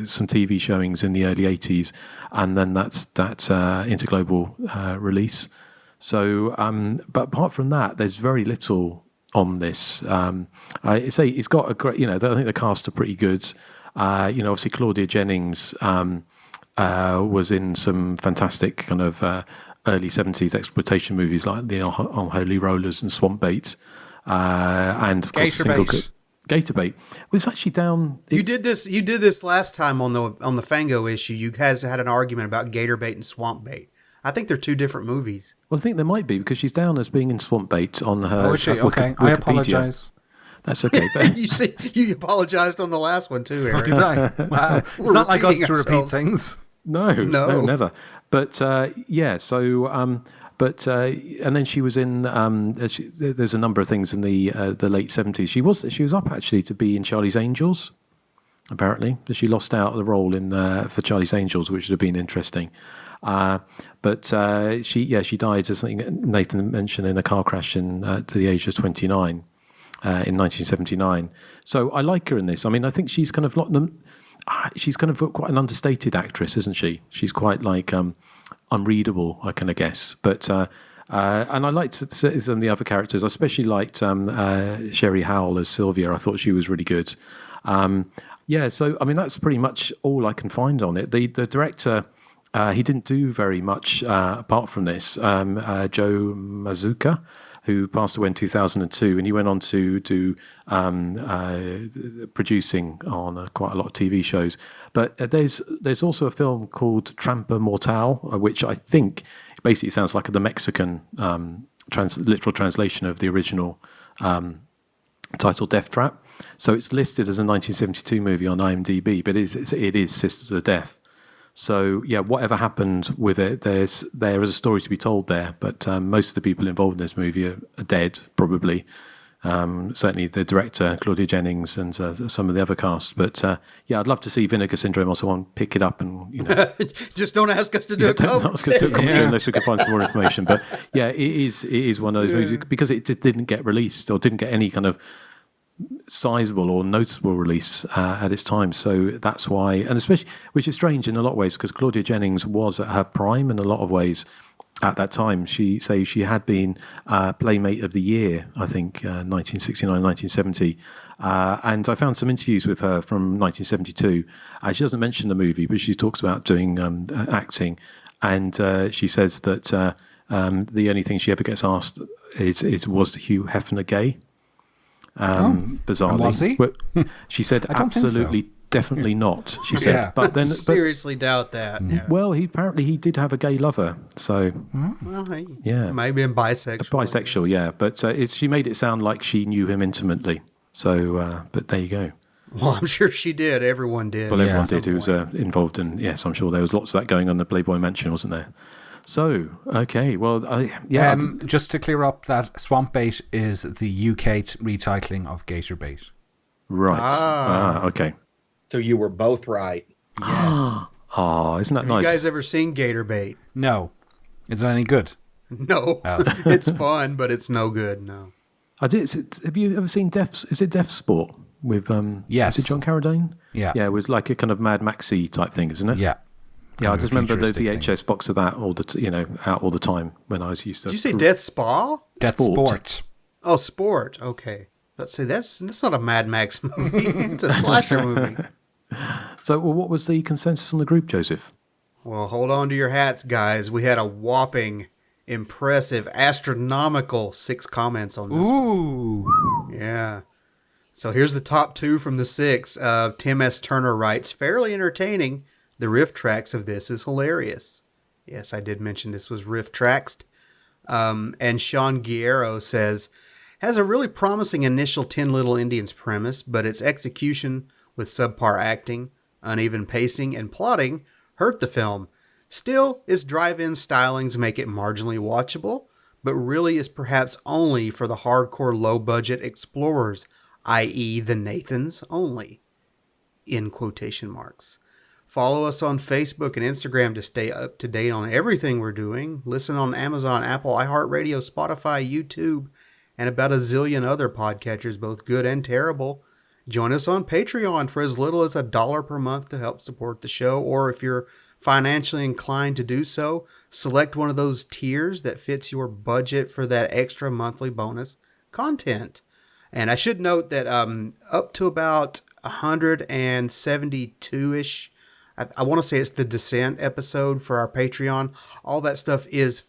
some TV showings in the early '80s, and then that's that Interglobal release. So, but apart from that, there's very little on this. I say it's got a great, I think the cast are pretty good. Obviously Claudia Jennings was in some fantastic kind of early 70s exploitation movies like the Unholy Rollers and Swamp Bait, and of course Gator Bait. Well, it's actually down. You did this last time on the Fango issue. You guys had an argument about Gator Bait and Swamp Bait. I think they're two different movies. Well, I think there might be, because she's down as being in Swamp Bait on her. Oh, is she? Okay, I apologise. That's okay. But you apologized on the last one too, Erik. Oh, did I? Wow. It's not like us to repeat things. No, never. But and then she was in. There's a number of things in the late 70s. She was up actually to be in Charlie's Angels. Apparently, she lost out the role in for Charlie's Angels, which would have been interesting. But she died, as Nathan mentioned, in a car crash to the age of 29 in 1979. So I like her in this. I mean, I think she's kind of quite an understated actress, isn't she? She's quite like unreadable, I kind of guess. But and I liked some of the other characters. I especially liked Sherry Howell as Sylvia. I thought she was really good. So I mean, that's pretty much all I can find on it. The director He didn't do very much apart from this. Joe Mazzucca, who passed away in 2002, and he went on to do producing on quite a lot of TV shows. But there's also a film called Trampa Mortal, which I think basically sounds like the Mexican literal translation of the original title Death Trap. So it's listed as a 1972 movie on IMDb, but it is Sisters of Death. So yeah, whatever happened with it, there is a story to be told there. But most of the people involved in this movie are dead, probably. Certainly the director Claudia Jennings and some of the other cast. But yeah, I'd love to see Vinegar Syndrome or someone pick it up and just don't ask us to do a commentary. Don't ask us to do a commentary unless we can find some more information. But yeah, it is one of those movies because it just didn't get released or didn't get any kind of sizable or noticeable release at its time, so that's why, and especially, which is strange in a lot of ways, because Claudia Jennings was at her prime in a lot of ways at that time. She had been Playmate of the Year, I think, 1969, 1970, and I found some interviews with her from 1972. She doesn't mention the movie, but she talks about doing acting, and she says that the only thing she ever gets asked is was Hugh Hefner gay? Bizarrely, and was he? But she said absolutely, definitely not. She said, but then seriously doubt that. Yeah. Well, he did have a gay lover, so yeah, maybe bisexual. Bisexual, yeah. But she made it sound like she knew him intimately. So, but there you go. Well, I'm sure she did. Everyone did. Well, everyone did who was involved in. Yes, I'm sure there was lots of that going on in the Playboy Mansion, wasn't there? So, okay, well, yeah. Just to clear up, that swamp bait is the UK retitling of gator bait. Right. Okay. So you were both right. Yes. Oh, isn't that Have nice? you guys ever seen gator bait? No. Is it any good? No. Oh. It's fun, but it's no good, no. Have you ever seen Is it Death Sport with, yes. Is it John Carradine? Yeah. Yeah, it was like a kind of Mad Maxi type thing, isn't it? Yeah. Yeah, I just remember the VHS box of that out all the time when I was used to. Did you say Death Spa? Death Sport. Oh, Sport. Okay. Let's see. That's not a Mad Max movie. It's a slasher movie. So, what was the consensus on the group, Joseph? Well, hold on to your hats, guys. We had a whopping, impressive, astronomical 6 comments on this. Ooh. One. Yeah. So here's the top 2 from the 6. Tim S. Turner writes, fairly entertaining. The riff tracks of this is hilarious. Yes, I did mention this was riff tracks. And Sean Guerrero says, has a really promising initial 10 Little Indians premise, but its execution with subpar acting, uneven pacing, and plotting hurt the film. Still, its drive-in stylings make it marginally watchable, but really is perhaps only for the hardcore low-budget explorers, i.e. the Nathans only. In quotation marks. Follow us on Facebook and Instagram to stay up to date on everything we're doing. Listen on Amazon, Apple, iHeartRadio, Spotify, YouTube, and about a zillion other podcatchers, both good and terrible. Join us on Patreon for as little as $1 per month to help support the show, or if you're financially inclined to do so, select one of those tiers that fits your budget for that extra monthly bonus content. And I should note that up to about 172-ish, I want to say it's the Descent episode for our Patreon. All that stuff is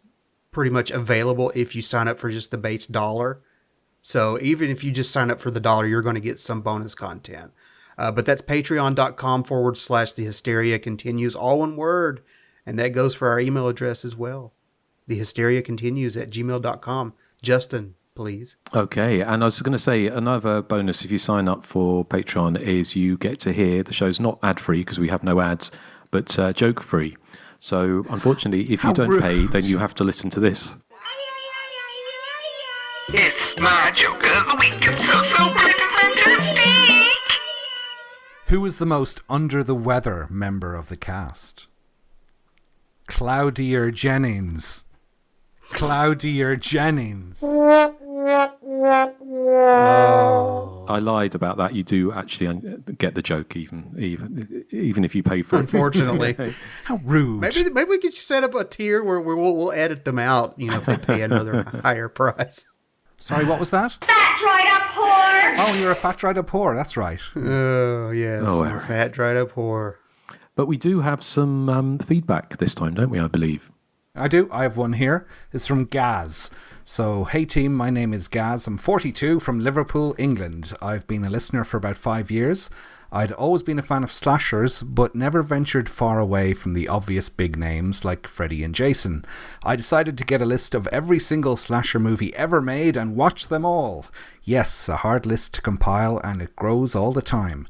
pretty much available if you sign up for just the base $1. So even if you just sign up for the $1, you're going to get some bonus content. But that's patreon.com/The Hysteria Continues, all one word. And that goes for our email address as well. The Hysteria Continues @gmail.com. Justin, please. Okay, and I was going to say another bonus if you sign up for Patreon is you get to hear the show's not ad-free because we have no ads, but joke-free. So unfortunately, if you don't pay, then you have to listen to this. It's my joke of the week. It's so freaking fantastic. Who is the most under the weather member of the cast? Claudia Jennings. Claudia Jennings. Oh. I lied about that. You do actually get the joke, even if you pay for it. Unfortunately. How rude. Maybe we could set up a tier where we'll edit them out, if they pay another higher price. Sorry, what was that? Fat dried up whore! Oh, you're a fat dried up whore. That's right. Oh, yes. Oh, Fat dried up whore. But we do have some feedback this time, don't we, I believe? I do. I have one here. It's from Gaz. So, hey team, my name is Gaz. I'm 42 from Liverpool, England. I've been a listener for about 5 years. I'd always been a fan of slashers, but never ventured far away from the obvious big names like Freddy and Jason. I decided to get a list of every single slasher movie ever made and watch them all. Yes, a hard list to compile, and it grows all the time.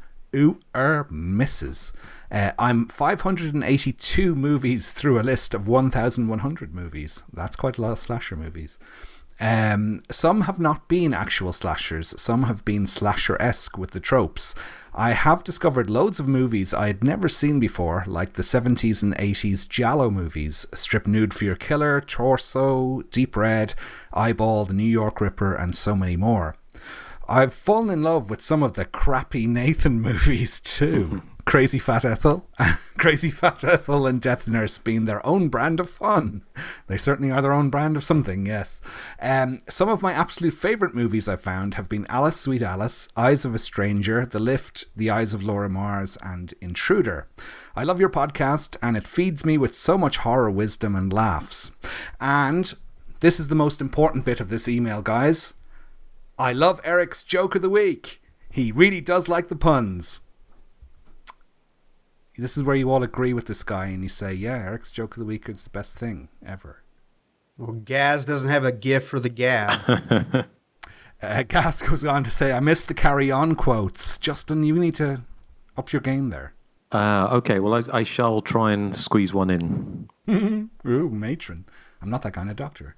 Misses. I'm 582 movies through a list of 1,100 movies. That's quite a lot of slasher movies. Some have not been actual slashers. Some have been slasher-esque with the tropes. I have discovered loads of movies I had never seen before, like the 70s and 80s Giallo movies, Strip Nude for Your Killer, Torso, Deep Red, Eyeball, The New York Ripper, and so many more. I've fallen in love with some of the crappy Nathan movies too. Crazy Fat Ethel and Death Nurse being their own brand of fun. They certainly are their own brand of something, yes. Some of my absolute favourite movies I've found have been Alice, Sweet Alice, Eyes of a Stranger, The Lift, The Eyes of Laura Mars, and Intruder. I love your podcast, and it feeds me with so much horror wisdom and laughs. And this is the most important bit of this email, guys. I love Erik's joke of the week. He really does like the puns. This is where you all agree with this guy and you say, yeah, Erik's joke of the week is the best thing ever. Well, Gaz doesn't have a gift for the gab. Gaz goes on to say, I missed the Carry On quotes. Justin, you need to up your game there. Okay, well, I shall try and squeeze one in. Ooh, matron. I'm not that kind of doctor.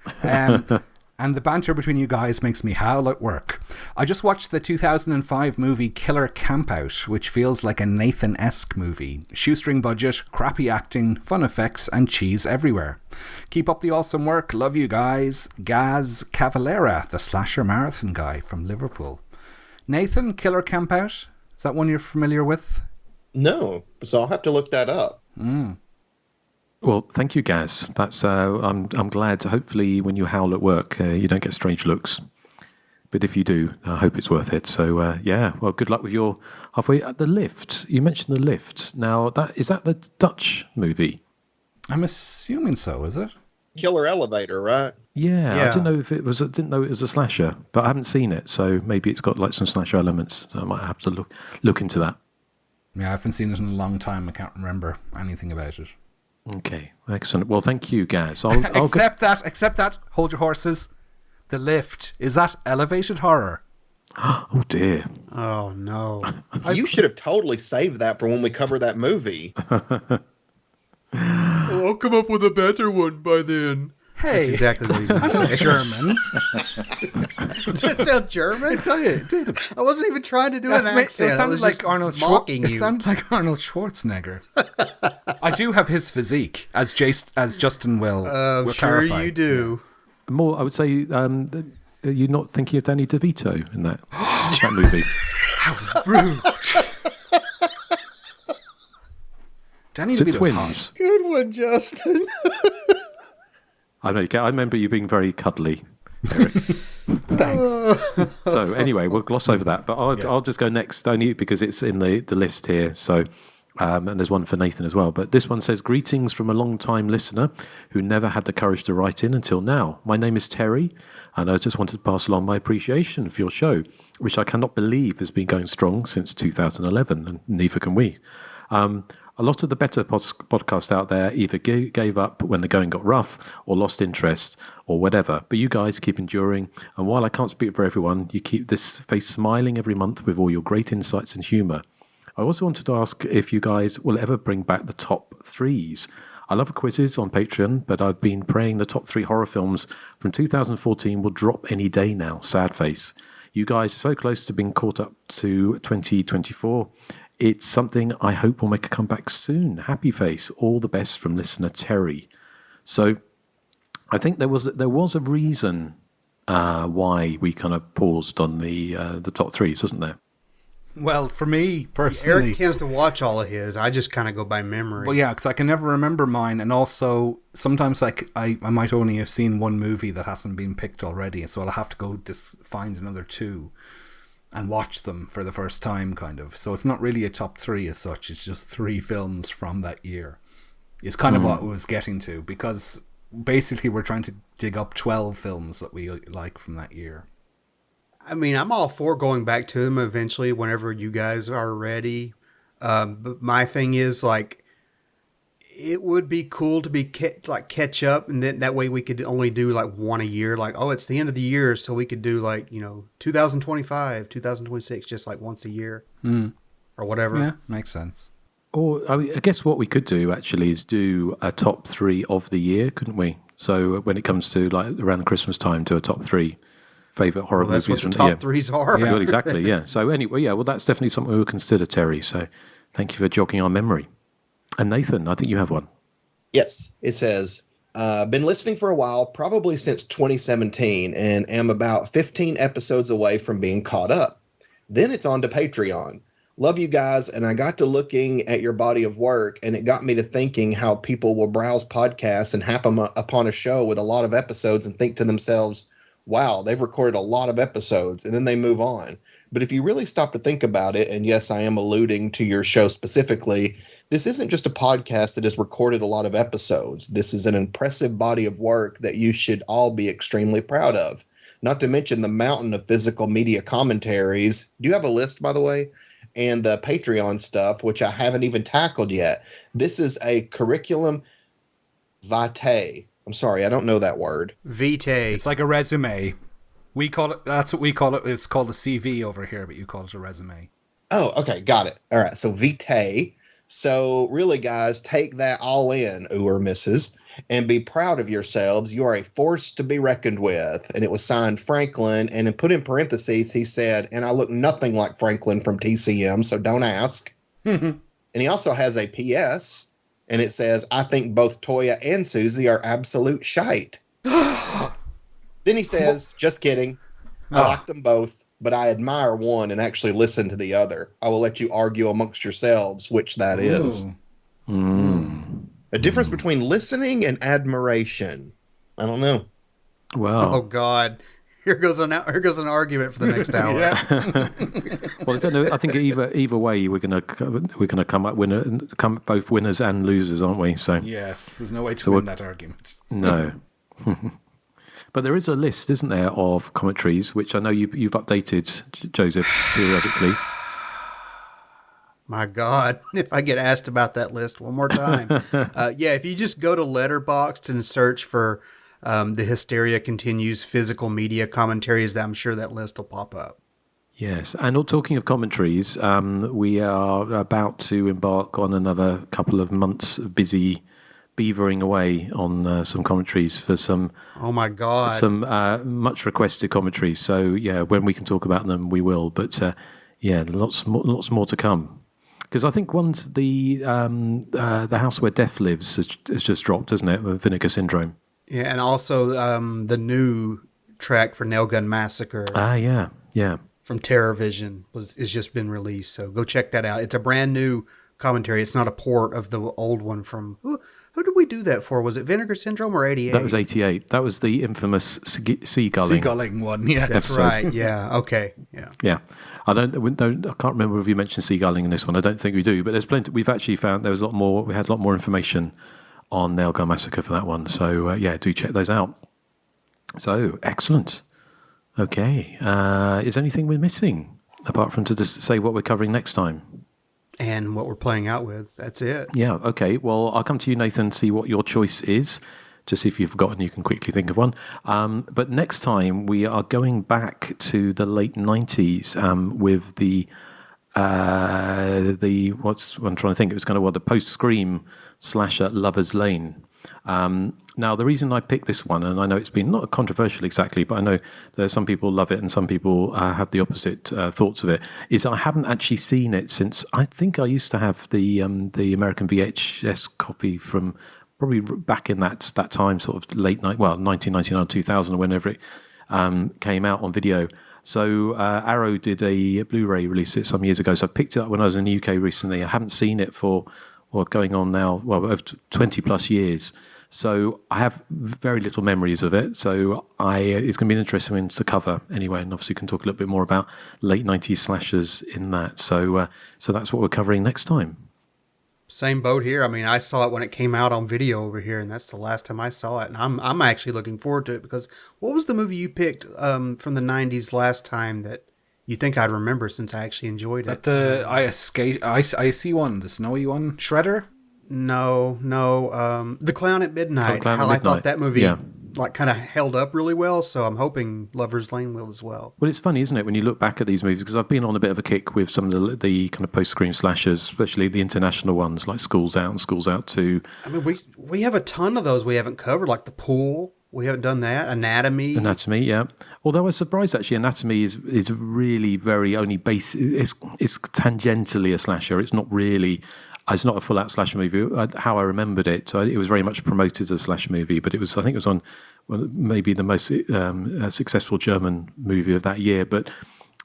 And the banter between you guys makes me howl at work. I just watched the 2005 movie Killer Campout, which feels like a Nathan-esque movie. Shoestring budget, crappy acting, fun effects, and cheese everywhere. Keep up the awesome work. Love you guys. Gaz Cavalera, the slasher marathon guy from Liverpool. Nathan, Killer Campout? Is that one you're familiar with? No, so I'll have to look that up. Well, thank you, Gaz. That's I'm glad. Hopefully, when you howl at work, you don't get strange looks. But if you do, I hope it's worth it. So yeah, well, good luck with your halfway. The Lift. You mentioned The Lift. Now, is that the Dutch movie? I'm assuming so. Is it? Killer Elevator, right? Yeah, I didn't know it was a slasher, but I haven't seen it. So maybe it's got like some slasher elements. So I might have to look into that. Yeah, I haven't seen it in a long time. I can't remember anything about it. Okay, excellent. Well, thank you, Gaz. Accept that. Hold your horses. The Lift. Is that elevated horror? Oh, dear. Oh, no. You should have totally saved that for when we cover that movie. I'll come up with a better one by then. Hey. That's exactly what he's going to say. German. Does it sound German? It did. I wasn't even trying to do an accent. It sounded like Arnold mocking you. It sounded like Arnold Schwarzenegger. I do have his physique, as Justin will sure clarify. You do. More, I would say, you're not thinking of Danny DeVito in that movie. How rude. Danny DeVito's hot. Good one, Justin. I remember you being very cuddly, Erik. Thanks. So anyway, we'll gloss over that. But I'll just go next, only because it's in the list here. So, and there's one for Nathan as well. But this one says, greetings from a long-time listener who never had the courage to write in until now. My name is Terry, and I just wanted to pass along my appreciation for your show, which I cannot believe has been going strong since 2011, and neither can we. A lot of the better podcasts out there either gave up when the going got rough or lost interest or whatever. But you guys keep enduring. And while I can't speak for everyone, you keep this face smiling every month with all your great insights and humour. I also wanted to ask if you guys will ever bring back the top threes. I love quizzes on Patreon, but I've been praying the top 3 horror films from 2014 will drop any day now. Sad face. You guys are so close to being caught up to 2024. It's something I hope will make a comeback soon. Happy face. All the best from listener Terry. So I think there was a reason why we kind of paused on the top 3s, wasn't there? Well, for me personally, Erik tends to watch all of his. I just kind of go by memory. Well, yeah, because I can never remember mine, and also sometimes I might only have seen one movie that hasn't been picked already, so I'll have to go just find another 2. and watched them for the first time, kind of. So it's not really a top 3 as such. It's just 3 films from that year. It's kind of what it was getting to, because basically we're trying to dig up 12 films that we like from that year. I mean, I'm all for going back to them eventually whenever you guys are ready. But my thing is, like, it would be cool to be catch up, and then that way we could only do like one a year. Like, oh, it's the end of the year, so we could do like, 2025, 2026, just like once a year or whatever. Yeah, makes sense. Or I guess what we could do actually is do a top 3 of the year, couldn't we? So when it comes to like around Christmas time, do a top 3 favorite horror movies that's from what the the year. top 3s are. Yeah, well, exactly. Yeah. So anyway, yeah. Well, that's definitely something we'll consider, Terry. So thank you for jogging our memory. And Nathan, I think you have one. Yes, it says, been listening for a while, probably since 2017, and am about 15 episodes away from being caught up. Then it's on to Patreon. Love you guys, and I got to looking at your body of work, and it got me to thinking how people will browse podcasts and happen upon a show with a lot of episodes and think to themselves, wow, they've recorded a lot of episodes, and then they move on. But if you really stop to think about it, and yes, I am alluding to your show specifically, this isn't just a podcast that has recorded a lot of episodes. This is an impressive body of work that you should all be extremely proud of. Not to mention the mountain of physical media commentaries. Do you have a list, by the way? And the Patreon stuff, which I haven't even tackled yet. This is a curriculum vitae. I'm sorry, I don't know that word. Vitae. It's like a resume. We call it, that's what we call it. It's called a CV over here, but you call it a resume. Oh, okay, got it. All right, so vitae. So really, guys, take that all in, or misses, and be proud of yourselves. You are a force to be reckoned with. And it was signed Franklin, and then put in parentheses, he said, and I look nothing like Franklin from TCM, so don't ask. And he also has a PS, and it says, I think both Toya and Susie are absolute shite. Then he says, just kidding. I like them both, but I admire one and actually listen to the other. I will let you argue amongst yourselves which that is. A difference between listening and admiration. I don't know. Wow. Oh God. Here goes an argument for the next hour. Well, I don't know. I think either way, we're gonna come up both winners and losers, aren't we? So yes, there's no way to win that argument. No. But there is a list, isn't there, of commentaries, which I know you've updated, Joseph, periodically. My God, if I get asked about that list one more time. If you just go to Letterboxd and search for the Hysteria Continues physical media commentaries, I'm sure that list will pop up. Yes, and talking of commentaries, we are about to embark on another couple of months of busy beavering away on some commentaries for some. Oh my God! Some much requested commentaries. So yeah, when we can talk about them, we will. But lots more to come. Because I think once the House Where Death Lives has just dropped, isn't it? With Vinegar Syndrome. Yeah, and also the new track for Nail Gun Massacre. Yeah. From Terror Vision is just been released. So go check that out. It's a brand new commentary. It's not a port of the old one from. Who did we do that for? Was it Vinegar Syndrome or 88? That was 88. That was the infamous seagulling. Seagulling one, yes. That's right, yeah. Okay, yeah. Yeah. I can't remember if you mentioned seagulling in this one. I don't think we do, but there's plenty. We've actually found there was a lot more. We had a lot more information on Nail Gun Massacre for that one. So, do check those out. So, excellent. Okay. Is anything we're missing apart from to just say what we're covering next time? And what we're playing out with. That's it. Yeah, okay. Well, I'll come to you, Nathan, see what your choice is. Just if you've forgotten, you can quickly think of one. But next time, we are going back to the late 90s with the what's I'm trying to think. It was kind of the post-Scream slasher Lover's Lane. Now, the reason I picked this one, and I know it's been not controversial exactly, but I know that some people love it and some people have the opposite thoughts of it, is I haven't actually seen it since, I think I used to have the American VHS copy from probably back in that time, sort of late night, 1999, 2000, or whenever it came out on video. So Arrow did a Blu-ray release it some years ago, so I picked it up when I was in the UK recently. I haven't seen it for going on now, over 20 plus years. So I have very little memories of it. So it's going to be an interesting one to cover anyway. And obviously, we can talk a little bit more about late 90s slashers in that. So that's what we're covering next time. Same boat here. I mean, I saw it when it came out on video over here, and that's the last time I saw it. And I'm actually looking forward to it because what was the movie you picked from the 90s last time that you think I'd remember since I actually enjoyed it? The icy one, the snowy one, Shredder? No. The Clown at Midnight. I thought that movie like kind of held up really well, so I'm hoping Lover's Lane will as well. Well, it's funny, isn't it, when you look back at these movies, because I've been on a bit of a kick with some of the kind of post-Scream slashers, especially the international ones like Schools Out and Schools Out 2. I mean, we have a ton of those we haven't covered, like The Pool. We haven't done that. Anatomy, yeah. Although I was surprised, actually, Anatomy is really very only basic. It's tangentially a slasher. It's not really... It's not a full-out slasher movie. How I remembered it, it was very much promoted as a slasher movie, but I think it was on maybe the most successful German movie of that year. But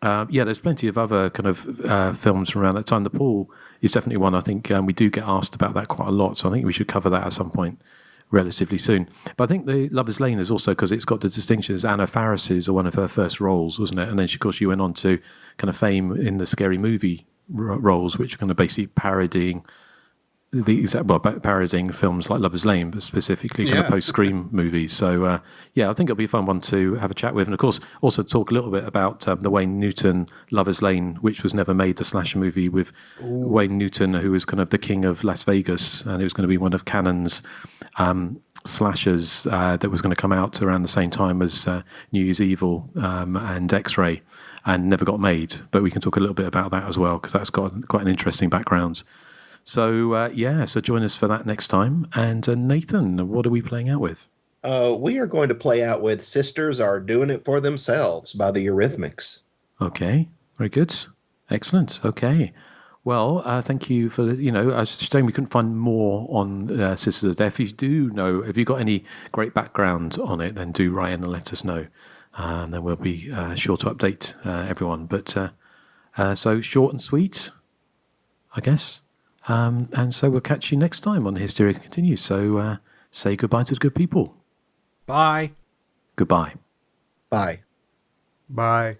there's plenty of other kind of films from around that time. The Pool is definitely one. I think we do get asked about that quite a lot, so I think we should cover that at some point relatively soon. But I think the Lover's Lane is also because it's got the distinctions. Anna Faris's or one of her first roles, wasn't it? And then, of course, she went on to kind of fame in the Scary Movie roles, which are kind of basically parodying films like Lover's Lane, but specifically kind of post-Scream movies. So I think it'll be a fun one to have a chat with, and of course also talk a little bit about the Wayne Newton Lover's Lane, which was never made, the slasher movie with Wayne Newton, who was kind of the king of Las Vegas, and it was going to be one of Cannon's slashers that was going to come out around the same time as New Year's Evil and X-Ray, and never got made. But we can talk a little bit about that as well, because that's got quite an interesting background. So so join us for that next time. And Nathan, what are we playing out with? We are going to play out with Sisters Are Doing It For Themselves by the Eurythmics. Okay, very good. Excellent. Okay. Well, thank you for, I was saying we couldn't find more on Sisters of Death. If you got any great background on it, then do write in and let us know. And then we'll be sure to update everyone. But so short and sweet, I guess. And so we'll catch you next time on Hysteria Continues. So say goodbye to the good people. Bye. Goodbye. Bye. Bye.